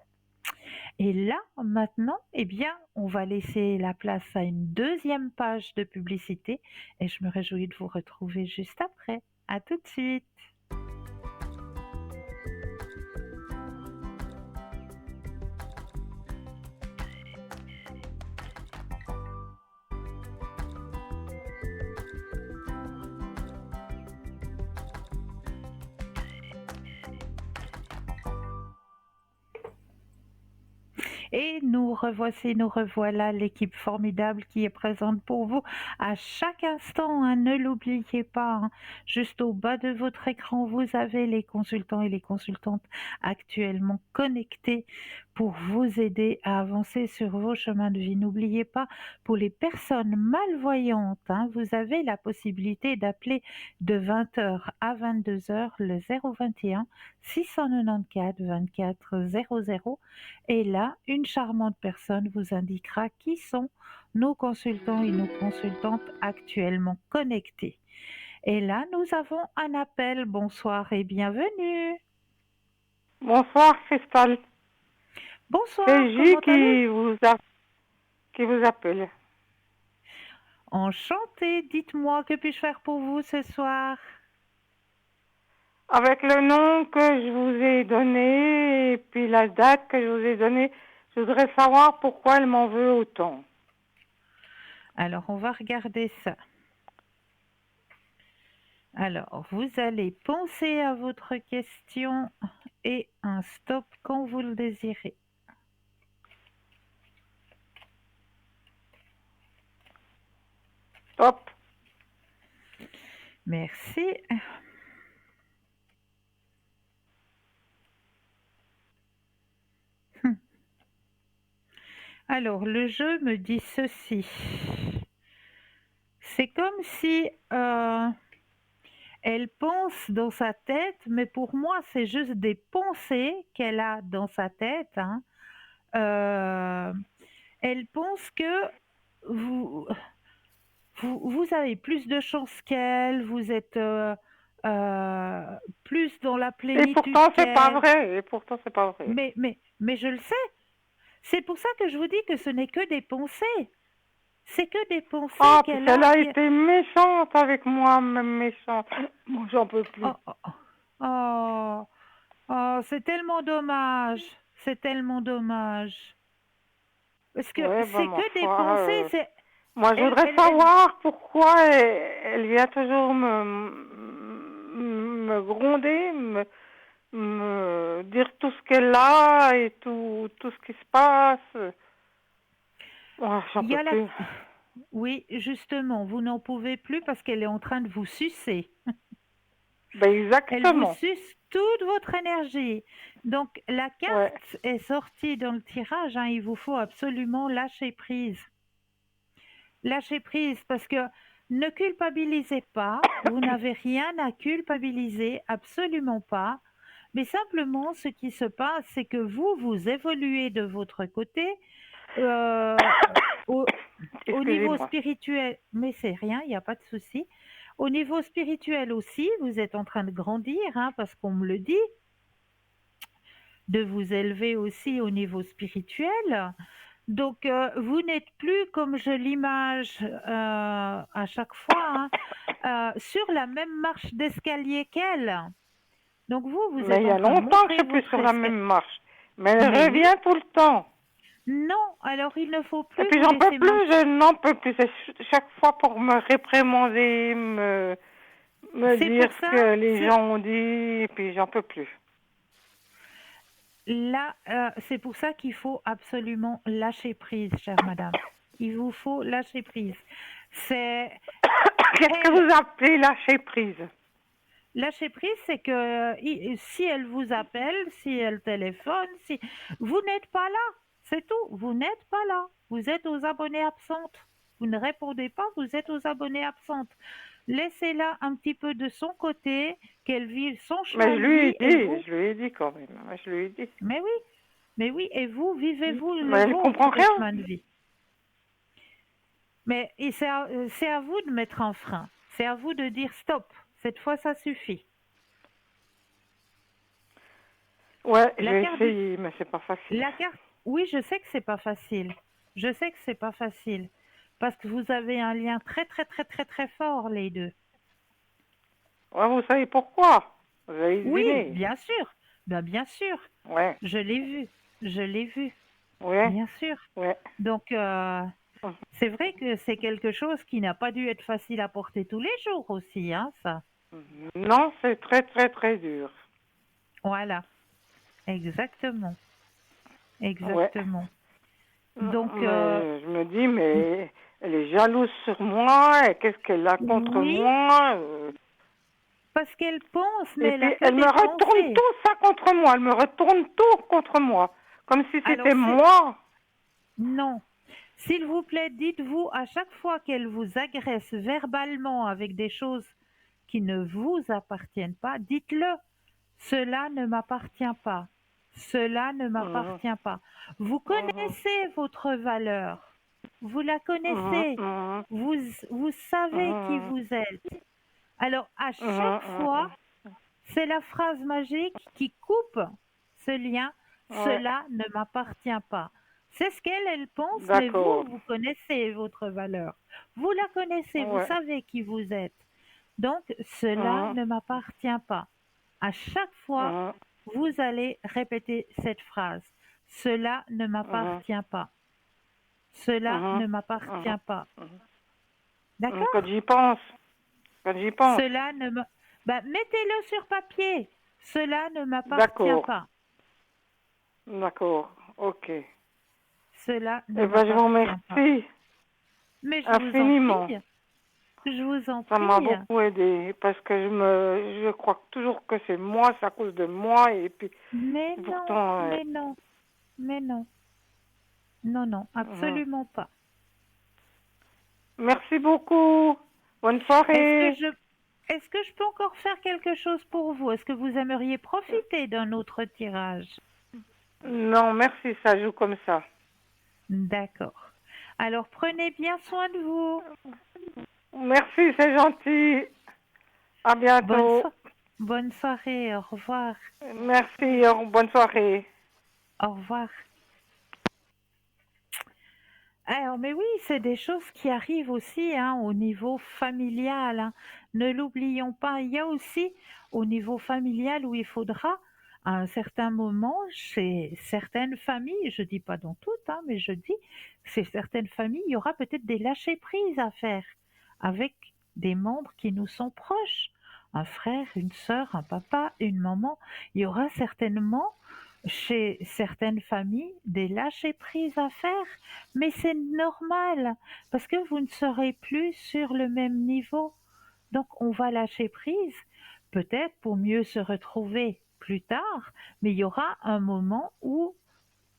Et là, maintenant, eh bien, on va laisser la place à une deuxième page de publicité et je me réjouis de vous retrouver juste après. À tout de suite. Et nous revoici, nous revoilà, l'équipe formidable qui est présente pour vous à chaque instant. Ne l'oubliez pas, juste au bas de votre écran, vous avez les consultants et les consultantes actuellement connectés pour vous aider à avancer sur vos chemins de vie. N'oubliez pas, pour les personnes malvoyantes, vous avez la possibilité d'appeler de 20h à 22h le 021 694 24 00 et là, une charmante personne vous indiquera qui sont nos consultants et nos consultantes actuellement connectés. Et là, nous avons un appel. Bonsoir et bienvenue. Bonsoir, Cristal. Bonsoir. C'est J qui vous appelle. Enchantée. Dites-moi, que puis-je faire pour vous ce soir? Avec le nom que je vous ai donné et puis la date que je vous ai donnée, je voudrais savoir pourquoi elle m'en veut autant. Alors, on va regarder ça. Alors, vous allez penser à votre question et un stop quand vous le désirez. Stop. Merci. Alors, le jeu me dit ceci. C'est comme si elle pense dans sa tête, mais pour moi, c'est juste des pensées qu'elle a dans sa tête. Elle pense que vous avez plus de chance qu'elle, vous êtes plus dans la plénitude. Et pourtant, c'est pas vrai. Mais je le sais. C'est pour ça que je vous dis que ce n'est que des pensées. C'est que des pensées qu'elle a. Elle a été méchante avec moi, même méchante. Moi, j'en peux plus. C'est tellement dommage. C'est tellement dommage. Parce que c'est que des pensées. Moi, je voudrais savoir pourquoi elle vient toujours me gronder, me dire tout ce qu'elle a et tout ce qui se passe. J'en peux plus. Oui, justement, vous n'en pouvez plus parce qu'elle est en train de vous sucer. Exactement. Elle vous suce toute votre énergie. Donc, la carte est sortie dans le tirage. Il vous faut absolument lâcher prise. Lâchez prise parce que ne culpabilisez pas. Vous n'avez rien à culpabiliser, absolument pas. Mais simplement, ce qui se passe, c'est que vous évoluez de votre côté au niveau spirituel. Mais c'est rien, il n'y a pas de souci. Au niveau spirituel aussi, vous êtes en train de grandir, parce qu'on me le dit, de vous élever aussi au niveau spirituel. Donc, vous n'êtes plus, comme je l'image à chaque fois, sur la même marche d'escalier qu'elle. Donc, vous êtes. Mais il y a longtemps que je suis plus sur la même marche. Mais elle revient tout le temps. Non, alors il ne faut plus. Et puis j'en peux plus, je n'en peux plus. C'est chaque fois pour me réprimander, me dire ce que les gens ont dit, et puis j'en peux plus. Là, c'est pour ça qu'il faut absolument lâcher prise, chère madame. Il vous faut lâcher prise. Qu'est-ce que vous appelez lâcher prise? Lâcher prise, c'est que si elle vous appelle, si elle téléphone, si vous n'êtes pas là, c'est tout. Vous n'êtes pas là. Vous êtes aux abonnés absentes. Vous ne répondez pas, vous êtes aux abonnés absentes. Laissez-la un petit peu de son côté, qu'elle vive son chemin. Mais je lui ai dit quand même. Je lui ai dit. Mais oui, et vous, vivez-vous le chemin de vie. Mais c'est à vous de mettre un frein. C'est à vous de dire stop. Cette fois, ça suffit. Ouais, j'ai essayé, mais c'est pas facile. Oui, je sais que c'est pas facile. Je sais que c'est pas facile. Parce que vous avez un lien très, très, très, très, très fort, les deux. Ouais, vous savez pourquoi? Vous avez deviné. Oui, bien sûr. Ben, bien sûr. Ouais. Je l'ai vu. Ouais. Bien sûr. Ouais. Donc, c'est vrai que c'est quelque chose qui n'a pas dû être facile à porter tous les jours aussi, ça. Non, c'est très, très, très dur. Voilà. Exactement. Exactement. Ouais. Donc, je me dis, mais elle est jalouse sur moi, et qu'est-ce qu'elle a contre moi Parce qu'elle pense, mais elle me retourne tout ça contre moi. Elle me retourne tout contre moi. Comme si Alors, c'était moi. non. S'il vous plaît, dites-vous à chaque fois qu'elle vous agresse verbalement avec des choses qui ne vous appartiennent pas, dites-le. Cela ne m'appartient pas. Cela ne Mhm, m'appartient pas. Vous mhm, connaissez votre valeur. Vous la mhm, connaissez. mhm, Vous savez qui mhm, vous êtes. Alors, à chaque mhm, fois, mhm. c'est la phrase magique qui coupe ce lien. Ouais, Cela ne m'appartient pas. C'est ce qu'elle pense, mais vous, d'accord. vous connaissez votre valeur. Vous la connaissez, vous Ouais. savez qui vous êtes. Donc, cela Mhm, ne m'appartient pas. À chaque fois, mhm, vous allez répéter cette phrase. Cela ne mhm, m'appartient pas. Cela mhm, ne mhm, m'appartient pas. mhm. Quand D'accord? j'y pense, quand j'y pense. Cela ne me... Ben, mettez-le sur papier. Cela ne m'appartient D'accord, pas. d'accord, ok. Cela ne Eh ben, je vous m'appartient pas. remercie Mais je vous en infiniment. prie. Je vous en Ça m'a prie. beaucoup aidé parce que je crois toujours que c'est moi, c'est à cause de moi et puis Mais non, pourtant, mais non, mais non. Non, non, mhm. absolument pas. Merci beaucoup. Bonne Est-ce que soirée. je, est-ce que je peux encore faire quelque chose pour vous? Est-ce que vous aimeriez profiter d'un autre tirage? Non, merci, ça joue comme ça. D'accord. Alors prenez bien soin de vous. Merci, c'est gentil. À Bonne, bientôt. so- bonne soirée. Au revoir. Merci, bonne soirée. Au revoir. Alors, mais oui, c'est des choses qui arrivent aussi hein, au niveau familial. Hein. Ne l'oublions pas. Il y a aussi au niveau familial où il faudra, à un certain moment, chez certaines familles, je dis pas dans toutes, hein, mais je dis, chez certaines familles, il y aura peut-être des lâcher-prises à faire avec des membres qui nous sont proches. Un frère, une sœur, un papa, une maman. Il y aura certainement chez certaines familles des lâcher-prises à faire. Mais c'est normal, parce que vous ne serez plus sur le même niveau. Donc on va lâcher prise, peut-être pour mieux se retrouver plus tard, mais il y aura un moment où,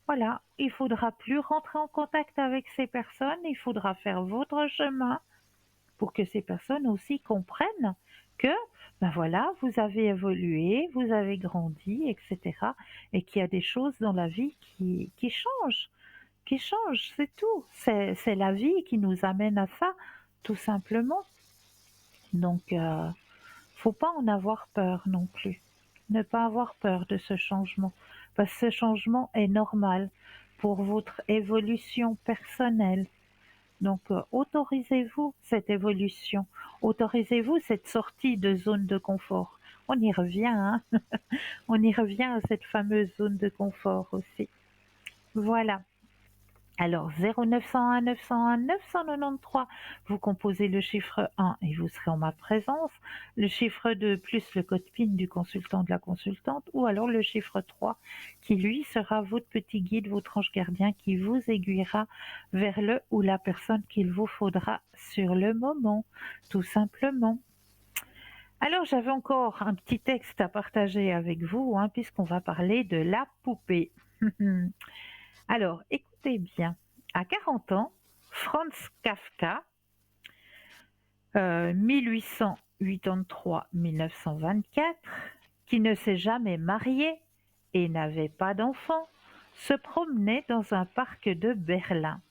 voilà, il faudra plus rentrer en contact avec ces personnes, il faudra faire votre chemin pour que ces personnes aussi comprennent que, ben voilà, vous avez évolué, vous avez grandi, etc. Et qu'il y a des choses dans la vie qui changent c'est tout. C'est la vie qui nous amène à ça, tout simplement. Donc, faut pas en avoir peur non plus. Ne pas avoir peur de ce changement, parce que ce changement est normal pour votre évolution personnelle. Donc, autorisez-vous cette évolution, autorisez-vous cette sortie de zone de confort. On y revient, hein. On y revient à cette fameuse zone de confort aussi. Voilà. Alors 0901 901 993, vous composez le chiffre 1 et vous serez en ma présence, le chiffre 2 plus le code PIN du consultant de la consultante ou alors le chiffre 3 qui lui sera votre petit guide, votre ange gardien qui vous aiguillera vers le ou la personne qu'il vous faudra sur le moment, tout simplement. Alors j'avais encore un petit texte à partager avec vous hein, puisqu'on va parler de la poupée. Alors, écoutez bien. À 40 ans, Franz Kafka, 1883-1924, qui ne s'est jamais marié et n'avait pas d'enfant, se promenait dans un parc de Berlin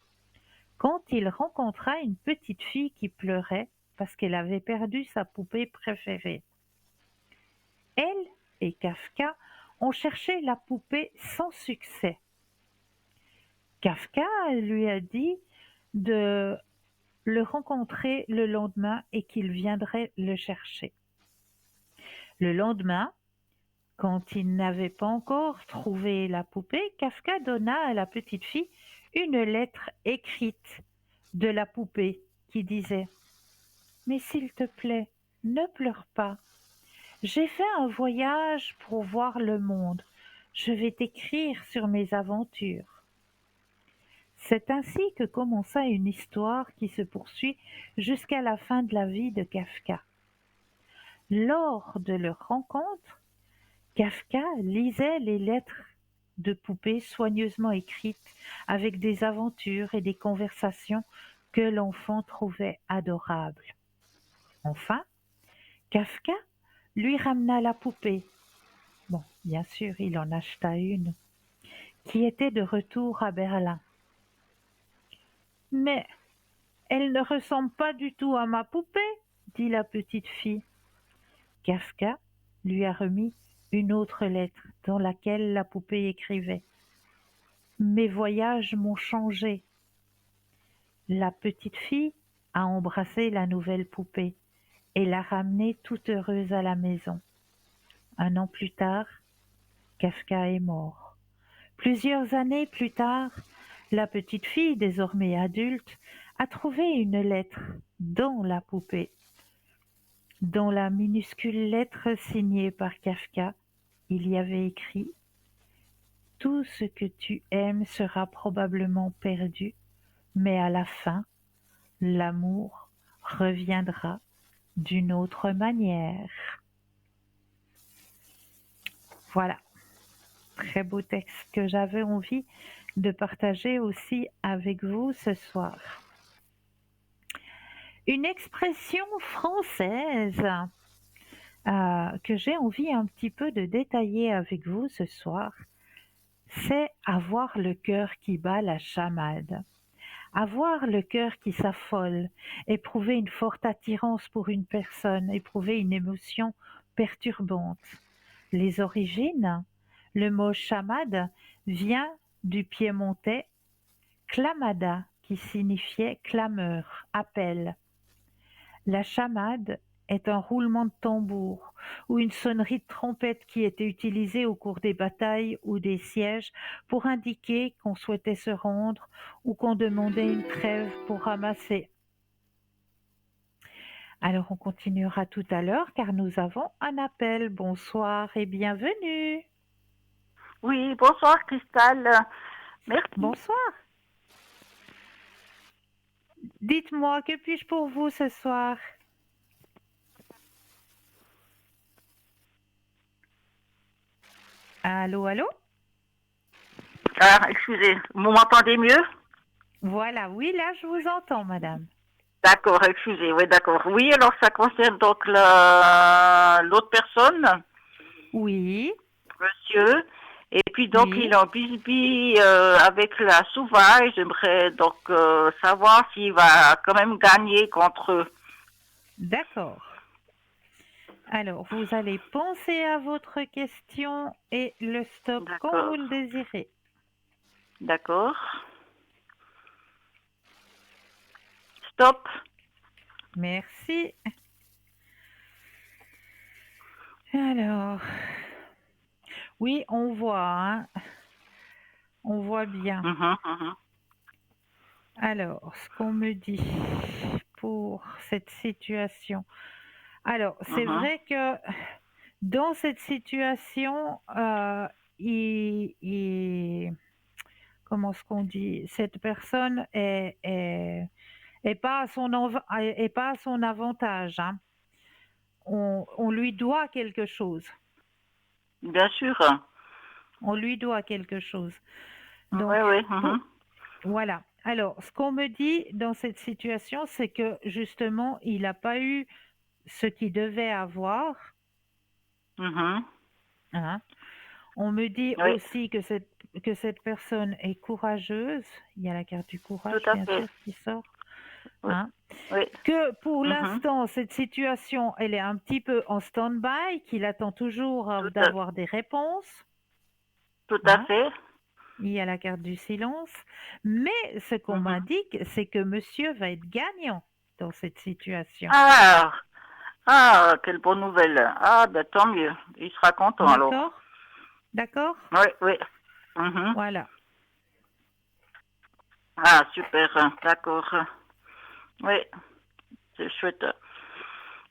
quand il rencontra une petite fille qui pleurait parce qu'elle avait perdu sa poupée préférée. Elle et Kafka ont cherché la poupée sans succès. Kafka lui a dit de le rencontrer le lendemain et qu'il viendrait le chercher. Le lendemain, quand il n'avait pas encore trouvé la poupée, Kafka donna à la petite fille une lettre écrite de la poupée qui disait « Mais s'il te plaît, ne pleure pas. J'ai fait un voyage pour voir le monde. Je vais t'écrire sur mes aventures. » C'est ainsi que commença une histoire qui se poursuit jusqu'à la fin de la vie de Kafka. Lors de leur rencontre, Kafka lisait les lettres de poupées soigneusement écrites avec des aventures et des conversations que l'enfant trouvait adorables. Enfin, Kafka lui ramena la poupée. Bon, bien sûr, il en acheta une, qui était de retour à Berlin. Mais elle ne ressemble pas du tout à ma poupée, dit la petite fille. Kafka lui a remis une autre lettre dans laquelle la poupée écrivait « Mes voyages m'ont changé ». La petite fille a embrassé la nouvelle poupée et l'a ramenée toute heureuse à la maison. 1 an plus tard, Kafka est mort. Plusieurs années plus tard, la petite fille, désormais adulte, a trouvé une lettre dans la poupée. Dans la minuscule lettre signée par Kafka, il y avait écrit « Tout ce que tu aimes sera probablement perdu, mais à la fin, l'amour reviendra d'une autre manière. » Voilà, très beau texte que j'avais envie de partager aussi avec vous ce soir. Une expression française que j'ai envie un petit peu de détailler avec vous ce soir, c'est avoir le cœur qui bat la chamade. Avoir le cœur qui s'affole, éprouver une forte attirance pour une personne, éprouver une émotion perturbante. Les origines, le mot chamade vient du piémontais clamada, qui signifiait clameur, appel. La chamade est un roulement de tambour ou une sonnerie de trompette qui était utilisée au cours des batailles ou des sièges pour indiquer qu'on souhaitait se rendre ou qu'on demandait une trêve pour ramasser. Alors on continuera tout à l'heure car nous avons un appel. Bonsoir et bienvenue. Oui, bonsoir Cristal. Merci. Bonsoir. Dites-moi, que puis-je pour vous ce soir? Allô, allô? Ah, excusez, vous m'entendez mieux? Voilà, oui, là je vous entends, madame. D'accord, excusez, oui, d'accord. Oui, alors ça concerne donc l'autre personne. Oui. Monsieur. Et puis donc Oui. il est en bisbille avec la sauvage. J'aimerais donc savoir s'il va quand même gagner contre eux. D'accord. Alors, vous allez penser à votre question et le stop quand vous le désirez. D'accord. Stop. Merci. Alors, oui, on voit, hein. On voit bien. Alors, ce qu'on me dit pour cette situation. Alors, c'est vrai que dans cette situation, comment est-ce qu'on dit? Cette personne est pas à son avantage, hein. On lui doit quelque chose. Bien sûr. On lui doit quelque chose. Donc, oui. Voilà. Alors, ce qu'on me dit dans cette situation, c'est que justement, il n'a pas eu ce qu'il devait avoir. Hein. On me dit aussi que cette personne est courageuse. Il y a la carte du courage, bien sûr, qui sort. Oui. Hein. Oui. Que pour l'instant, cette situation, elle est un petit peu en stand-by, qu'il attend toujours d'avoir des réponses. Tout à fait. Il y a la carte du silence. Mais ce qu'on m'indique, c'est que monsieur va être gagnant dans cette situation. Ah, quelle bonne nouvelle. Ah, ben tant mieux. Il sera content alors. D'accord? Oui. Voilà. Ah, super. D'accord. Oui, c'est chouette.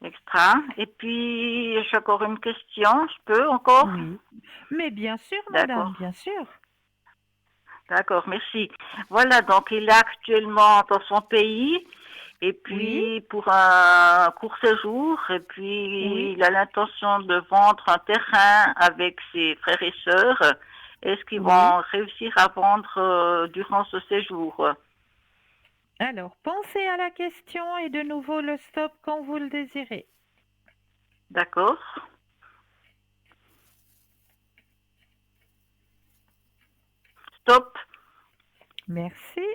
Extra. Et puis, j'ai encore une question. Je peux encore? Oui. Mais bien sûr, madame, bien sûr. D'accord, merci. Voilà, donc il est actuellement dans son pays. Et puis, pour un court séjour, et puis il a l'intention de vendre un terrain avec ses frères et sœurs. Est-ce qu'ils Oui. vont réussir à vendre durant ce séjour? Alors, pensez à la question et de nouveau le stop quand vous le désirez. D'accord. Stop. Merci.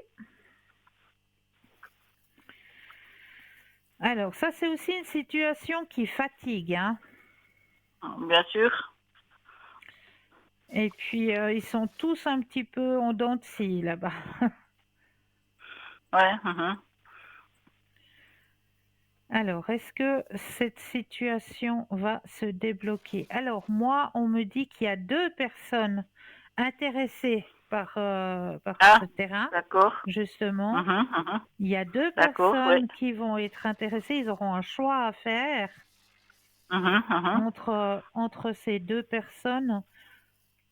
Alors, ça, c'est aussi une situation qui fatigue, hein. Bien sûr. Et puis, ils sont tous un petit peu en dents de scie là-bas. Ouais. Alors, est-ce que cette situation va se débloquer? Alors, moi, on me dit qu'il y a 2 personnes intéressées par Ah, ce terrain, d'accord. justement. Il y a 2 D'accord, oui. personnes qui vont être intéressées. Ils auront un choix à faire entre ces 2 personnes.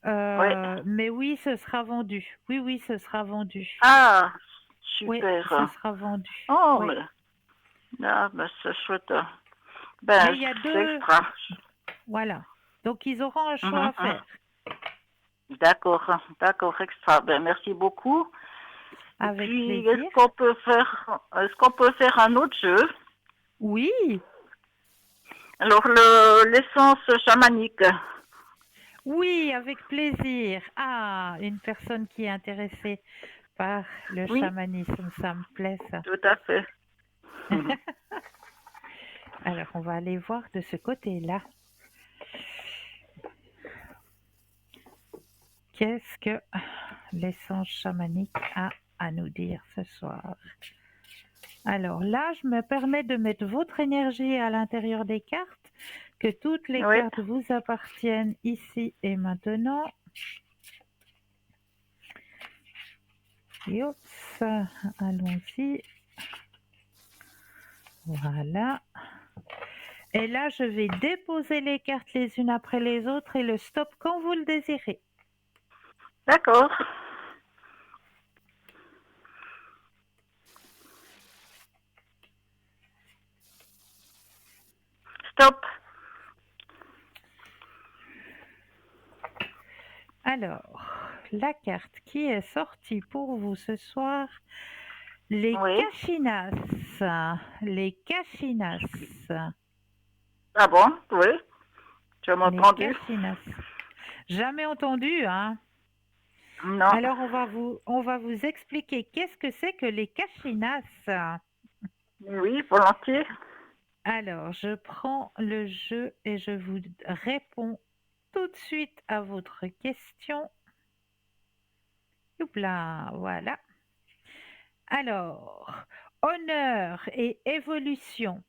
Oui. Mais oui, ce sera vendu. Oui, oui, ce sera vendu. Ah, Oui, super. ce sera vendu. Oh, Oui. ben, c'est chouette. Mais Ben, il y a c'est 2... extra. Voilà. Donc, ils auront un choix à faire. D'accord, d'accord, extra. Ben, merci beaucoup. Et Avec puis, plaisir. est-ce qu'on peut faire un autre jeu? Oui, Alors, l'essence chamanique. oui, avec plaisir. Ah, une personne qui est intéressée par le Oui, chamanisme, ça me plaît ça. tout à fait. Alors, on va aller voir de ce côté-là. Qu'est-ce que l'essence chamanique a à nous dire ce soir? Alors là, je me permets de mettre votre énergie à l'intérieur des cartes, que toutes les Oui, cartes vous appartiennent ici et maintenant. Oups, allons-y. Voilà. Et là, je vais déposer les cartes les unes après les autres et le stop quand vous le désirez. d'accord. Stop. Alors, la carte qui est sortie pour vous ce soir, les Oui. Kachinas. Les Kachinas. Ah bon, oui. Tu m'as Les entendu? Kachinas. Jamais entendu, hein? Non. Alors, on va vous expliquer qu'est-ce que c'est que les Kachinas. Oui, volontiers. Alors, je prends le jeu et je vous réponds tout de suite à votre question. Youpla, voilà. Alors, honneur et évolution.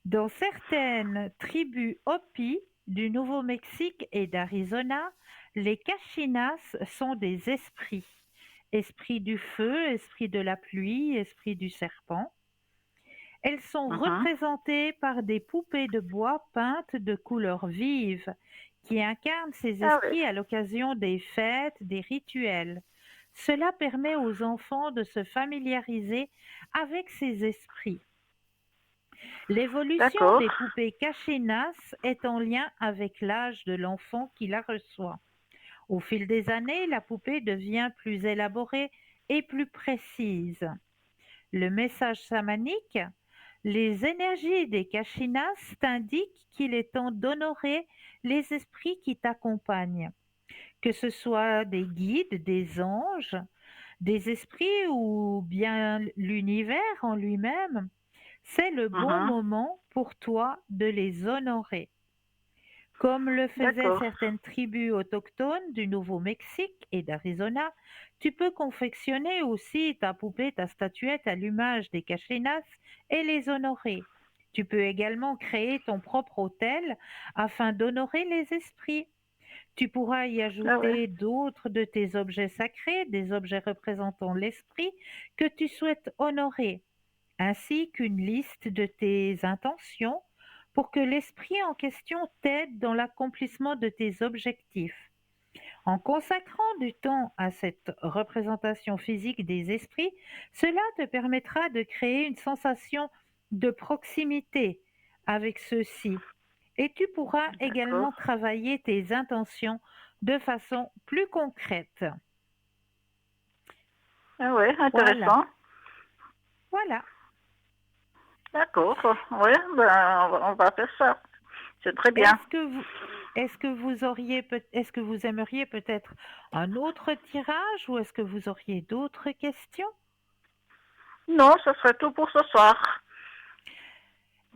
Dans certaines tribus Hopi du Nouveau-Mexique et d'Arizona, les Kachinas sont des esprits. Esprit du feu, esprit de la pluie, esprit du serpent. Elles sont représentées par des poupées de bois peintes de couleurs vives qui incarnent ces Ah oui. esprits à l'occasion des fêtes, des rituels. Cela permet aux enfants de se familiariser avec ces esprits. L'évolution D'accord. des poupées Kachinas est en lien avec l'âge de l'enfant qui la reçoit. Au fil des années, la poupée devient plus élaborée et plus précise. Le message chamanique, les énergies des Kachinas t'indiquent qu'il est temps d'honorer les esprits qui t'accompagnent, que ce soit des guides, des anges, des esprits ou bien l'univers en lui-même. C'est le bon moment pour toi de les honorer. Comme le faisaient D'accord. certaines tribus autochtones du Nouveau-Mexique et d'Arizona, tu peux confectionner aussi ta poupée, ta statuette à l'image des Kachinas et les honorer. Tu peux également créer ton propre autel afin d'honorer les esprits. Tu pourras y Ah ouais. ajouter d'autres de tes objets sacrés, des objets représentant l'esprit que tu souhaites honorer, ainsi qu'une liste de tes intentions pour que l'esprit en question t'aide dans l'accomplissement de tes objectifs. En consacrant du temps à cette représentation physique des esprits, cela te permettra de créer une sensation de proximité avec ceux-ci Et tu pourras D'accord. également travailler tes intentions de façon plus concrète. Ah ouais, Voilà, intéressant. voilà. D'accord. Ouais, ben, on va faire ça. C'est très bien. Est-ce que vous, est-ce que vous aimeriez peut-être un autre tirage ou est-ce que vous auriez d'autres questions? Non, ce serait tout pour ce soir.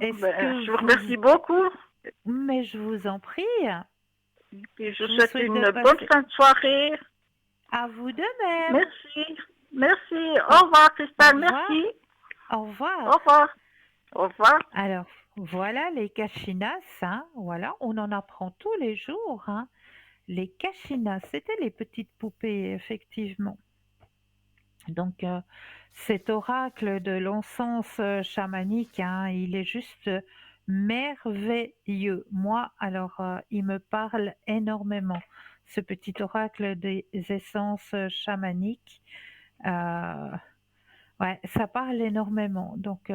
Est-ce Ben, que je vous vous, remercie beaucoup mais je vous en prie, et je je vous vous souhaite souhaite de une bonne passer fin de soirée. à vous de même. Merci. Merci. Au, Au revoir, au Christelle. revoir, Merci. au revoir. Au revoir. Au revoir. Alors, voilà les cachinas, hein, voilà, on en apprend tous les jours, hein. Les cachinas, c'était les petites poupées, effectivement. Donc, cet oracle de l'encens chamanique, hein, il est juste merveilleux. Moi, alors, il me parle énormément. Ce petit oracle des essences chamaniques, euh, ouais, ça parle énormément. Donc,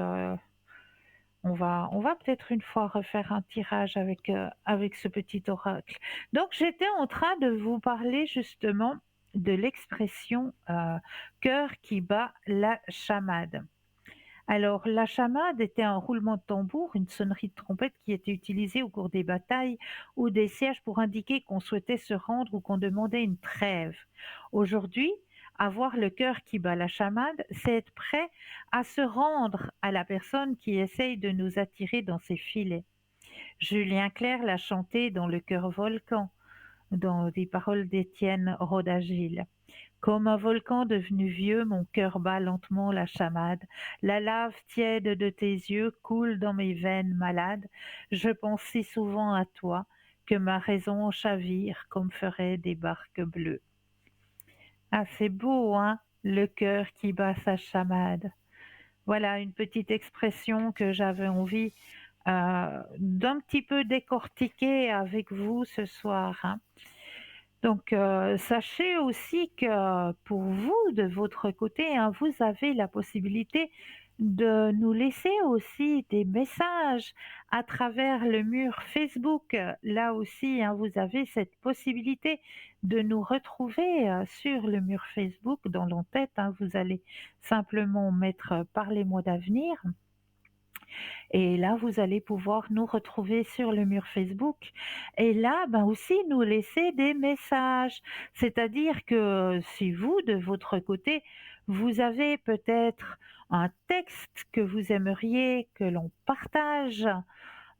on va peut-être une fois refaire un tirage avec ce petit oracle. Donc, j'étais en train de vous parler justement de l'expression cœur qui bat la chamade. Alors, la chamade était un roulement de tambour, une sonnerie de trompette qui était utilisée au cours des batailles ou des sièges pour indiquer qu'on souhaitait se rendre ou qu'on demandait une trêve. Aujourd'hui, avoir le cœur qui bat la chamade, c'est être prêt à se rendre à la personne qui essaye de nous attirer dans ses filets. Julien Clerc l'a chanté dans Le cœur volcan, dans des paroles d'Étienne Rodagil. Comme un volcan devenu vieux, mon cœur bat lentement la chamade. La lave tiède de tes yeux coule dans mes veines malades. Je pense si souvent à toi que ma raison chavire comme feraient des barques bleues. Ah, c'est beau, hein? Le cœur qui bat sa chamade. Voilà une petite expression que j'avais envie d'un petit peu décortiquer avec vous ce soir, hein. Donc, sachez aussi que pour vous, de votre côté, hein, vous avez la possibilité de nous laisser aussi des messages à travers le mur Facebook. Là aussi, hein, vous avez cette possibilité de nous retrouver sur le mur Facebook dans l'entête, hein. Vous allez simplement mettre Parlez-moi d'avenir. Et là, vous allez pouvoir nous retrouver sur le mur Facebook et là, ben aussi nous laisser des messages. C'est-à-dire que si vous, de votre côté, vous avez peut-être un texte que vous aimeriez que l'on partage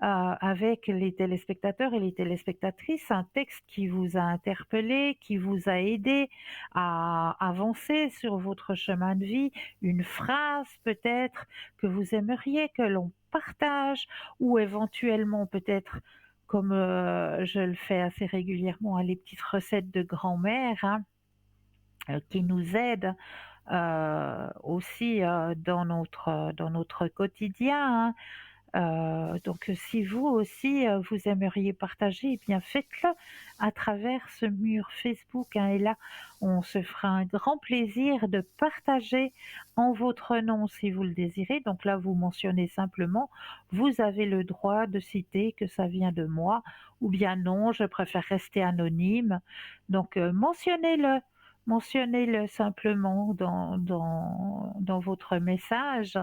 avec les téléspectateurs et les téléspectatrices, un texte qui vous a interpellé, qui vous a aidé à avancer sur votre chemin de vie, une phrase peut-être que vous aimeriez que l'on partage ou éventuellement peut-être comme je le fais assez régulièrement, les petites recettes de grand-mère, hein, qui nous aident aussi dans notre quotidien, hein. Donc si vous aussi, vous aimeriez partager, eh bien faites-le à travers ce mur Facebook, hein, et là, on se fera un grand plaisir de partager en votre nom si vous le désirez. Donc là, vous mentionnez simplement, vous avez le droit de citer que ça vient de moi, ou bien non, je préfère rester anonyme. Donc mentionnez-le simplement dans votre message.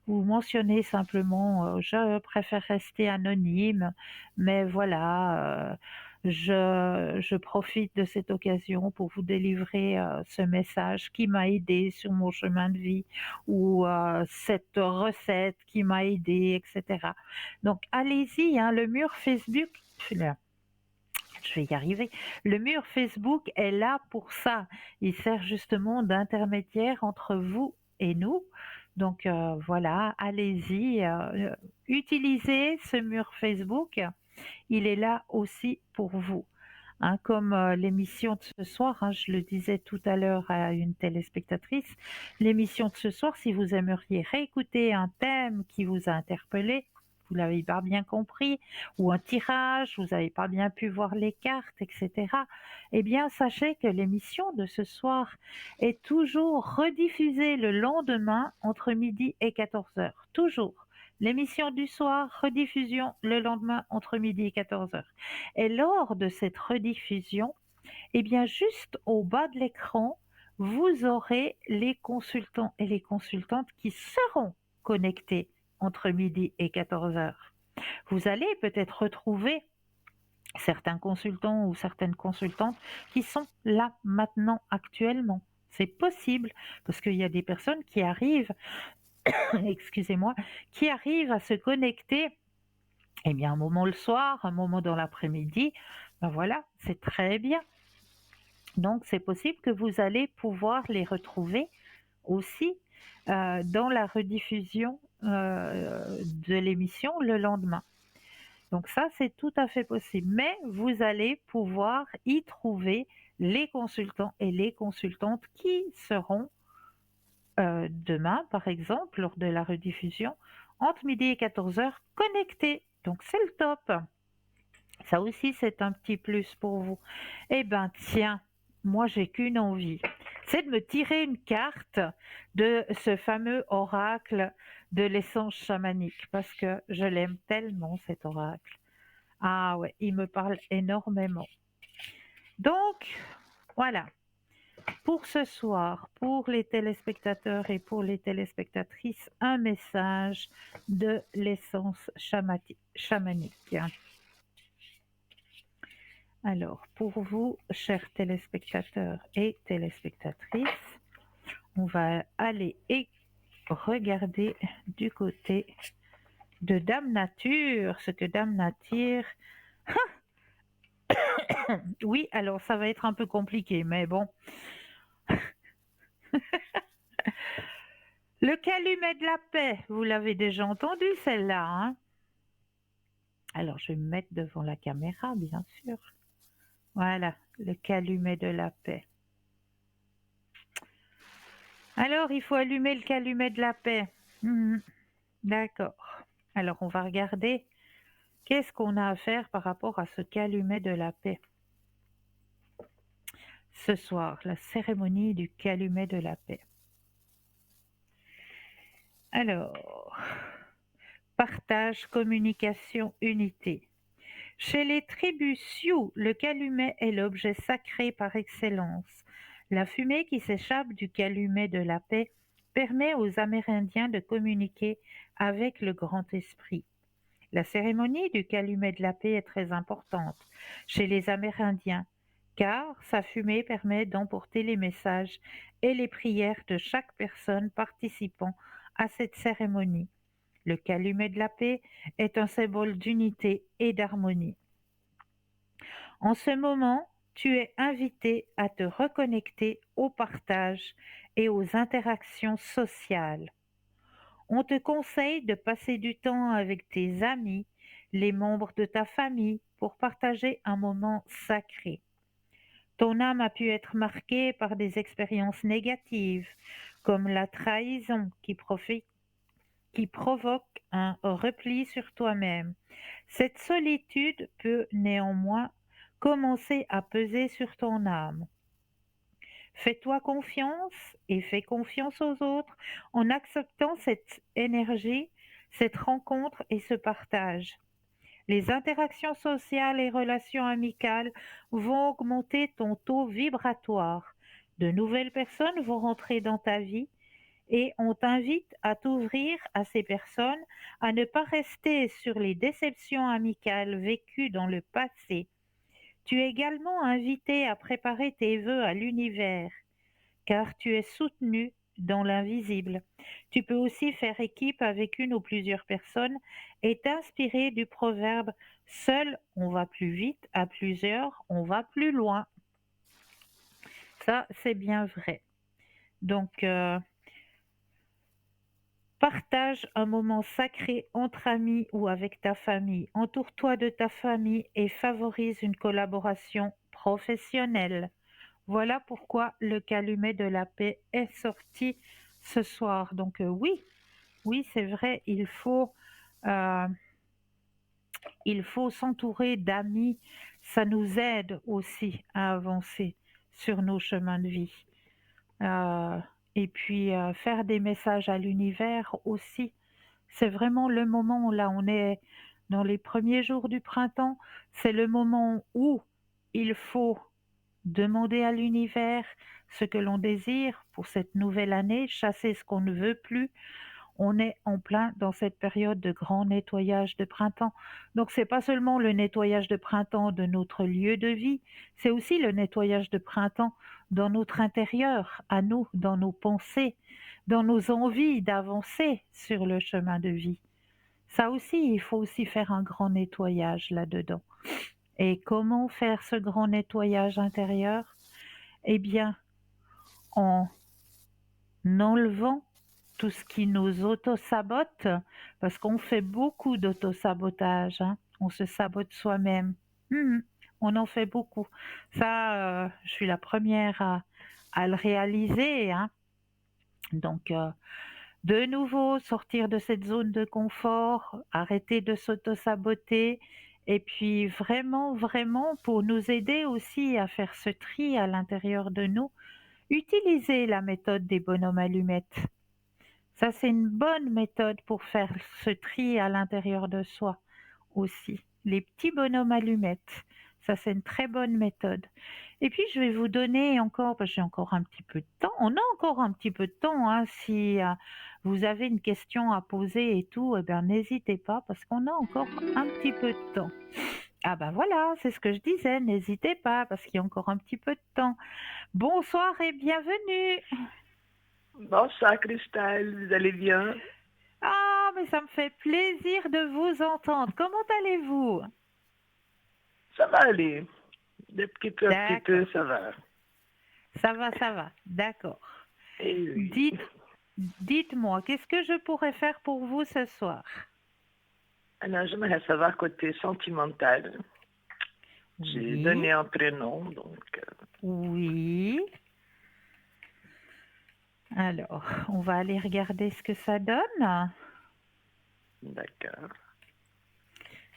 Vous mentionnez simplement je préfère rester anonyme, mais voilà, je profite de cette occasion pour vous délivrer ce message qui m'a aidé sur mon chemin de vie ou cette recette qui m'a aidé, etc. Donc allez-y, hein, le mur Facebook, je vais y arriver. Le mur Facebook est là pour ça. Il sert justement d'intermédiaire entre vous et nous. Donc voilà, allez-y, utilisez ce mur Facebook. Il est là aussi pour vous. Hein, comme l'émission de ce soir, hein, je le disais tout à l'heure à une téléspectatrice, l'émission de ce soir, si vous aimeriez réécouter un thème qui vous a interpellé, vous l'avez pas bien compris, ou un tirage, vous n'avez pas bien pu voir les cartes, etc. Eh bien, sachez que l'émission de ce soir est toujours rediffusée le lendemain entre midi et 14 heures. Toujours. L'émission du soir, rediffusion le lendemain entre midi et 14h. Et lors de cette rediffusion, eh bien, juste au bas de l'écran, vous aurez les consultants et les consultantes qui seront connectés entre midi et 14h. Vous allez peut-être retrouver certains consultants ou certaines consultantes qui sont là maintenant actuellement. C'est possible parce qu'il y a des personnes qui arrivent, excusez-moi, qui arrivent à se connecter, eh bien, un moment le soir, un moment dans l'après-midi. Ben voilà, c'est très bien. Donc, c'est possible que vous allez pouvoir les retrouver aussi dans la rediffusion de l'émission le lendemain. Donc ça, c'est tout à fait possible. Mais vous allez pouvoir y trouver les consultants et les consultantes qui seront demain, par exemple, lors de la rediffusion, entre midi et 14h, connectés. Donc c'est le top. Ça aussi, c'est un petit plus pour vous. Eh ben, tiens, moi, j'ai qu'une envie. C'est de me tirer une carte de ce fameux oracle de l'essence chamanique, parce que je l'aime tellement, cet oracle. Ah ouais, il me parle énormément. Donc, voilà. Pour ce soir, pour les téléspectateurs et pour les téléspectatrices, un message de l'essence chamanique. Alors, pour vous, chers téléspectateurs et téléspectatrices, on va aller et regarder du côté de Dame Nature, ce que Dame Nature... Oui, alors ça va être un peu compliqué, mais bon. Le calumet de la paix, vous l'avez déjà entendu celle-là, hein? Alors, je vais me mettre devant la caméra, bien sûr. Voilà, le calumet de la paix. Alors, il faut allumer le calumet de la paix. D'accord. Alors, on va regarder qu'est-ce qu'on a à faire par rapport à ce calumet de la paix. Ce soir, la cérémonie du calumet de la paix. Alors, partage, communication, unité. Chez les tribus Sioux, le calumet est l'objet sacré par excellence. La fumée qui s'échappe du calumet de la paix permet aux Amérindiens de communiquer avec le Grand Esprit. La cérémonie du calumet de la paix est très importante chez les Amérindiens, car sa fumée permet d'emporter les messages et les prières de chaque personne participant à cette cérémonie. Le calumet de la paix est un symbole d'unité et d'harmonie. En ce moment, tu es invité à te reconnecter au partage et aux interactions sociales. On te conseille de passer du temps avec tes amis, les membres de ta famille, pour partager un moment sacré. Ton âme a pu être marquée par des expériences négatives, comme la trahison qui provoque un repli sur toi-même. Cette solitude peut néanmoins commencer à peser sur ton âme. Fais-toi confiance et fais confiance aux autres en acceptant cette énergie, cette rencontre et ce partage. Les interactions sociales et relations amicales vont augmenter ton taux vibratoire. De nouvelles personnes vont rentrer dans ta vie et on t'invite à t'ouvrir à ces personnes, à ne pas rester sur les déceptions amicales vécues dans le passé. Tu es également invité à préparer tes vœux à l'univers, car tu es soutenu dans l'invisible. Tu peux aussi faire équipe avec une ou plusieurs personnes et t'inspirer du proverbe « Seul, on va plus vite, à plusieurs, on va plus loin ». Ça, c'est bien vrai. Donc, partage un moment sacré entre amis ou avec ta famille. Entoure-toi de ta famille et favorise une collaboration professionnelle. Voilà pourquoi le calumet de la paix est sorti ce soir. Donc oui, c'est vrai, euh, il faut s'entourer d'amis. Ça nous aide aussi à avancer sur nos chemins de vie. Et puis faire des messages à l'univers aussi, C'est vraiment le moment, là, on est dans les premiers jours du printemps, c'est le moment où il faut demander à l'univers ce que l'on désire pour cette nouvelle année, chasser ce qu'on ne veut plus. On est en plein dans cette période de grand nettoyage de printemps. Donc c'est pas seulement le nettoyage de printemps de notre lieu de vie, c'est aussi le nettoyage de printemps dans notre intérieur, à nous, dans nos pensées, dans nos envies d'avancer sur le chemin de vie. Ça aussi, il faut aussi faire un grand nettoyage là-dedans. Et comment faire ce grand nettoyage intérieur? Eh bien, en enlevant tout ce qui nous auto-sabote, parce qu'on fait beaucoup d'auto-sabotage, hein. On se sabote soi-même. Mhm. On en fait beaucoup. Ça, je suis la première à le réaliser, hein. Donc, de nouveau, sortir de cette zone de confort, arrêter de s'auto-saboter, et puis vraiment, vraiment, pour nous aider aussi à faire ce tri à l'intérieur de nous, utiliser la méthode des bonhommes allumettes. Ça, c'est une bonne méthode pour faire ce tri à l'intérieur de soi aussi. Les petits bonhommes allumettes, ça, c'est une très bonne méthode. Et puis, je vais vous donner encore, parce que j'ai encore un petit peu de temps, on a encore un petit peu de temps, hein, si vous avez une question à poser et tout, eh bien, n'hésitez pas, parce qu'on a encore un petit peu de temps. Ah ben voilà, c'est ce que je disais, n'hésitez pas, parce qu'il y a encore un petit peu de temps. Bonsoir et bienvenue. Bonsoir Christelle, vous allez bien? Ah, mais ça me fait plaisir de vous entendre. Comment allez-vous? Ça va aller. De petit peu à petit peu, ça va. Ça va. D'accord. Oui. Dites-moi, qu'est-ce que je pourrais faire pour vous ce soir? Alors, j'aimerais savoir côté sentimental. J'ai donné un prénom, donc... Oui. Alors, on va aller regarder ce que ça donne. D'accord.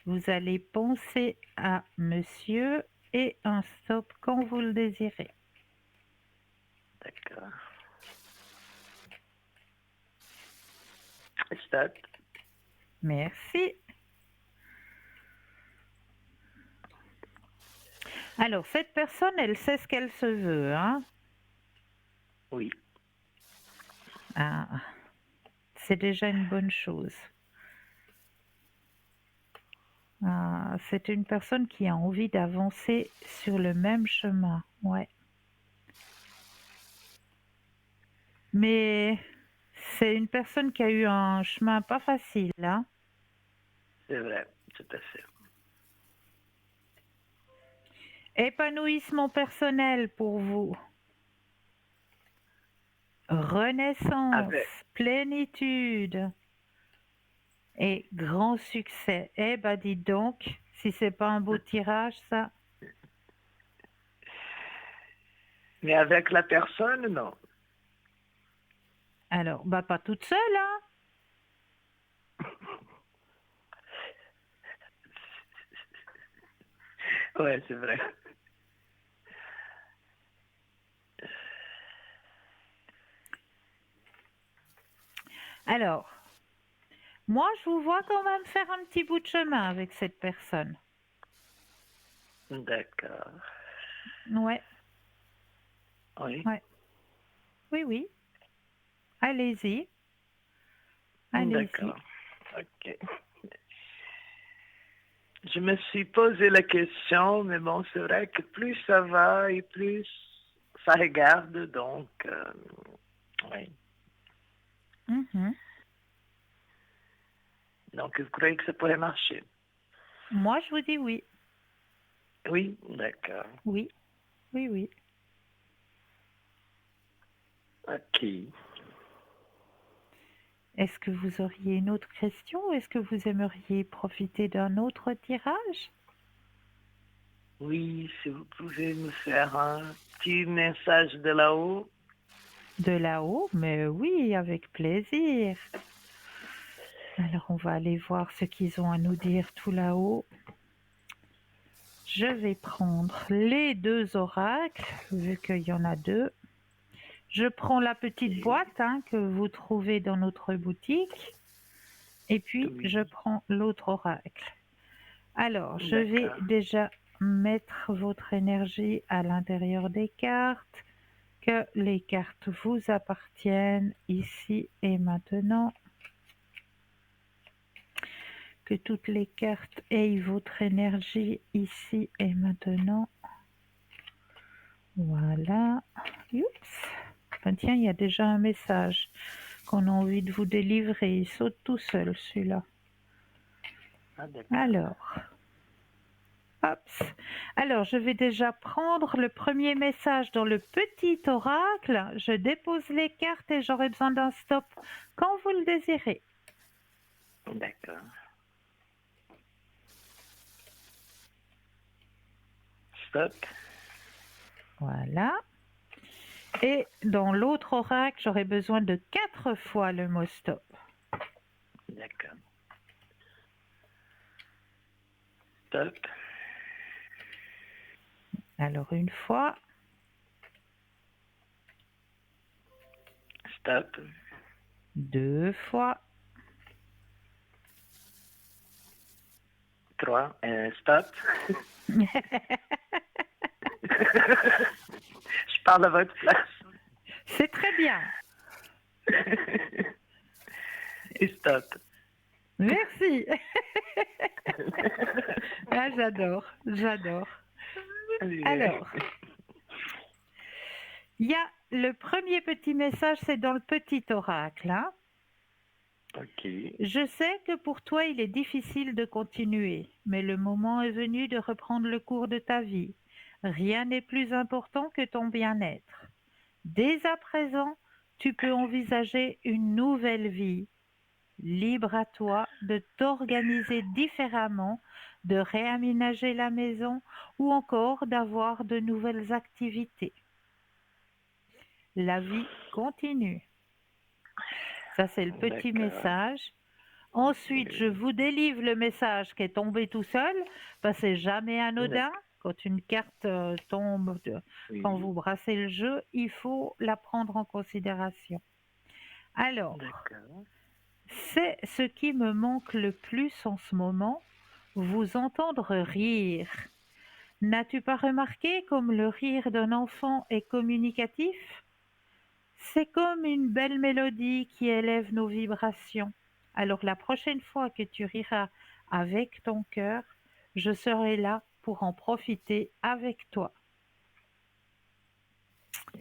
Vous allez penser à monsieur et un stop quand vous le désirez. D'accord. Stop. Merci. Alors, cette personne, elle sait ce qu'elle se veut, hein? Oui. Ah, c'est déjà une bonne chose. Ah, c'est une personne qui a envie d'avancer sur le même chemin, ouais. Mais c'est une personne qui a eu un chemin pas facile, hein? C'est vrai, tout à fait. Épanouissement personnel pour vous. Renaissance, plénitude et grand succès. Eh ben, dites donc, si c'est pas un beau tirage, ça. Mais avec la personne, non. Alors, bah pas toute seule, hein? Ouais, c'est vrai. Alors, moi, je vous vois quand même faire un petit bout de chemin avec cette personne. D'accord. Ouais. Oui. Ouais. Oui. Allez-y. D'accord. Ok. Je me suis posé la question, mais bon, c'est vrai que plus ça va et plus ça regarde, donc, oui. Mm-hmm. Donc, vous croyez que ça pourrait marcher? Moi, je vous dis oui. Oui, d'accord. Oui. Ok. Est-ce que vous auriez une autre question ou est-ce que vous aimeriez profiter d'un autre tirage? Oui, si vous pouvez me faire un petit message de là-haut. De là-haut, mais oui, avec plaisir. Alors, on va aller voir ce qu'ils ont à nous dire tout là-haut. Je vais prendre les deux oracles, vu qu'il y en a deux. Je prends la petite boîte que vous trouvez dans notre boutique. Et puis, Oui. je prends l'autre oracle. Alors, je vais D'accord. déjà mettre votre énergie à l'intérieur des cartes, que les cartes vous appartiennent ici et maintenant, que toutes les cartes aient votre énergie ici et maintenant. Voilà. Oups. Ben tiens, il y a déjà un message qu'on a envie de vous délivrer. Il saute tout seul, celui-là. Ah, d'accord. Alors, hop. Alors, je vais déjà prendre le premier message dans le petit oracle. Je dépose les cartes et j'aurai besoin d'un stop quand vous le désirez. D'accord. Stop. Voilà. Et dans l'autre oracle, j'aurai besoin de 4 fois le mot stop. D'accord. Stop. Alors, une fois, Stop. 2 fois, 3. Stop. Je parle à votre place. c'est très bien. Et stop. Merci. Ah, j'adore, j'adore. Alors, il y a le premier petit message, c'est dans le petit oracle. Hein. Ok. Je sais que pour toi, il est difficile de continuer, mais le moment est venu de reprendre le cours de ta vie. Rien n'est plus important que ton bien-être. Dès à présent, tu peux envisager une nouvelle vie. Libre à toi de t'organiser différemment, de réaménager la maison ou encore d'avoir de nouvelles activités. La vie continue. Ça, c'est le petit D'accord. message. Ensuite, je vous délivre le message qui est tombé tout seul, parce que c'est jamais anodin. Quand une carte tombe, Oui. quand vous brassez le jeu, il faut la prendre en considération. Alors, D'accord. c'est ce qui me manque le plus en ce moment, vous entendre rire. N'as-tu pas remarqué comme le rire d'un enfant est communicatif? C'est comme une belle mélodie qui élève nos vibrations. Alors la prochaine fois que tu riras avec ton cœur, je serai là pour en profiter avec toi.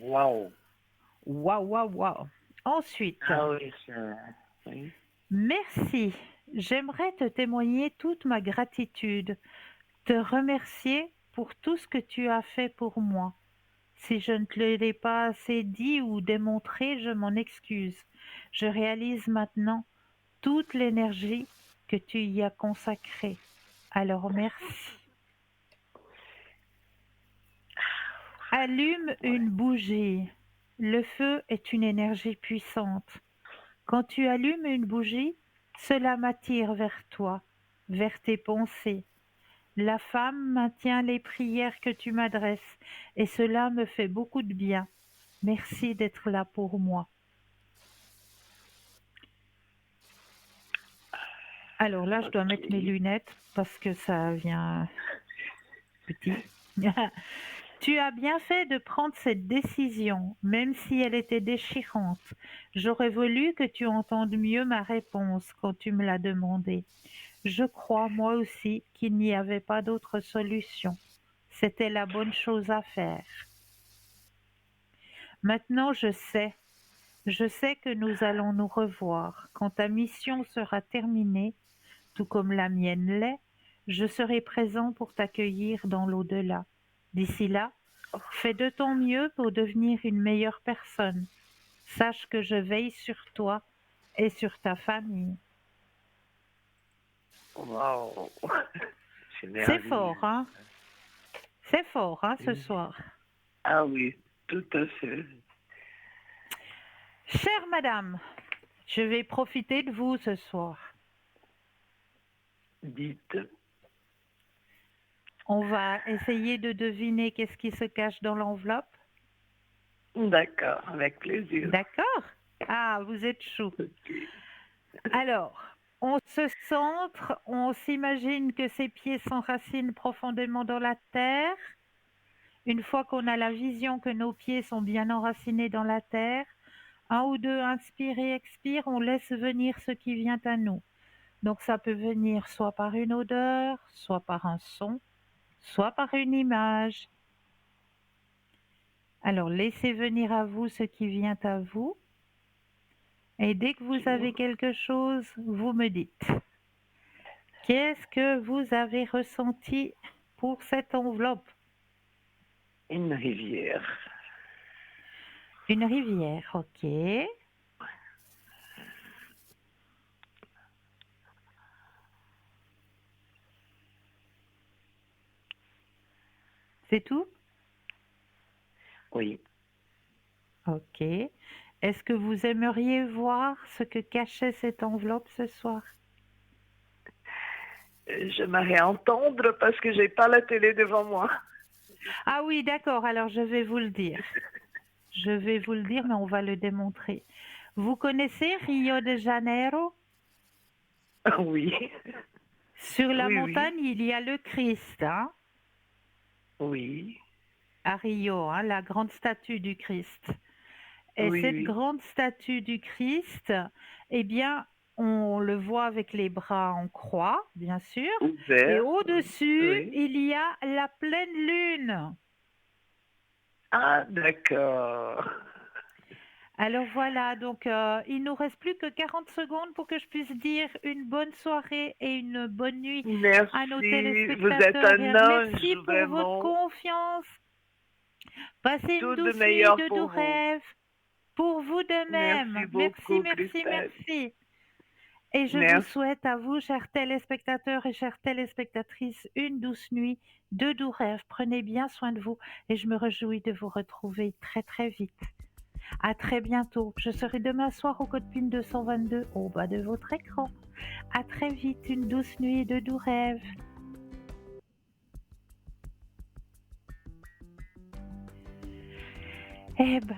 Wow. Waouh, waouh, waouh. Ensuite, Ah oui, ça. Oui. merci. J'aimerais te témoigner toute ma gratitude, te remercier pour tout ce que tu as fait pour moi. Si je ne te l'ai pas assez dit ou démontré, je m'en excuse. Je réalise maintenant toute l'énergie que tu y as consacrée. Alors merci. Allume une bougie. Le feu est une énergie puissante. Quand tu allumes une bougie, cela m'attire vers toi, vers tes pensées. La femme maintient les prières que tu m'adresses et cela me fait beaucoup de bien. Merci d'être là pour moi. Alors là, je dois mettre mes lunettes parce que ça vient petit. Tu as bien fait de prendre cette décision, même si elle était déchirante. J'aurais voulu que tu entendes mieux ma réponse quand tu me l'as demandé. Je crois, moi aussi, qu'il n'y avait pas d'autre solution. C'était la bonne chose à faire. Maintenant, je sais que nous allons nous revoir. Quand ta mission sera terminée, tout comme la mienne l'est, je serai présent pour t'accueillir dans l'au-delà. D'ici là, fais de ton mieux pour devenir une meilleure personne. Sache que je veille sur toi et sur ta famille. Wow. C'est fort, hein? C'est fort, hein, ce soir. Ah oui, tout à fait. Chère madame, je vais profiter de vous ce soir. Dites. On va essayer de deviner qu'est-ce qui se cache dans l'enveloppe. D'accord, avec plaisir. D'accord? Ah, vous êtes chou. Alors, On se centre, on s'imagine que ses pieds s'enracinent profondément dans la terre. Une fois qu'on a la vision que nos pieds sont bien enracinés dans la terre, 1 ou 2, inspire et expire, on laisse venir ce qui vient à nous. Donc ça peut venir soit par une odeur, soit par un son, soit par une image. Alors laissez venir à vous ce qui vient à vous. Et dès que vous avez quelque chose, vous me dites. Qu'est-ce que vous avez ressenti pour cette enveloppe? Une rivière. Une rivière, ok. C'est tout? Oui. Ok. Est-ce que vous aimeriez voir ce que cachait cette enveloppe ce soir? J'aimerais entendre parce que j'ai pas la télé devant moi. Ah oui, d'accord, alors je vais vous le dire. Je vais vous le dire, mais on va le démontrer. Vous connaissez Rio de Janeiro? Oui. Sur la Oui, montagne, il y a le Christ, hein, oui. à Rio, hein, la grande statue du Christ. Et Oui, cette oui. grande statue du Christ, eh bien, on le voit avec les bras en croix, bien sûr. Et Ouvert. au-dessus, Oui. il y a la pleine lune. Ah, d'accord. Alors voilà, donc il nous reste plus que 40 secondes pour que je puisse dire une bonne soirée et une bonne nuit à nos Merci. Vous êtes téléspectateurs. un Et merci ange, pour votre vraiment. confiance. Passez une Tout de douce nuit meilleur de doux pour vous. rêves. Pour vous de Merci même. Merci, beaucoup, merci, Christelle. merci. Et je vous Merci. souhaite à vous, chers téléspectateurs et chères téléspectatrices, une douce nuit, de doux rêves. Prenez bien soin de vous et je me réjouis de vous retrouver très très vite. À très bientôt. Je serai demain soir au code PIN 222 au bas de votre écran. À très vite, une douce nuit de doux rêves. Eh ben,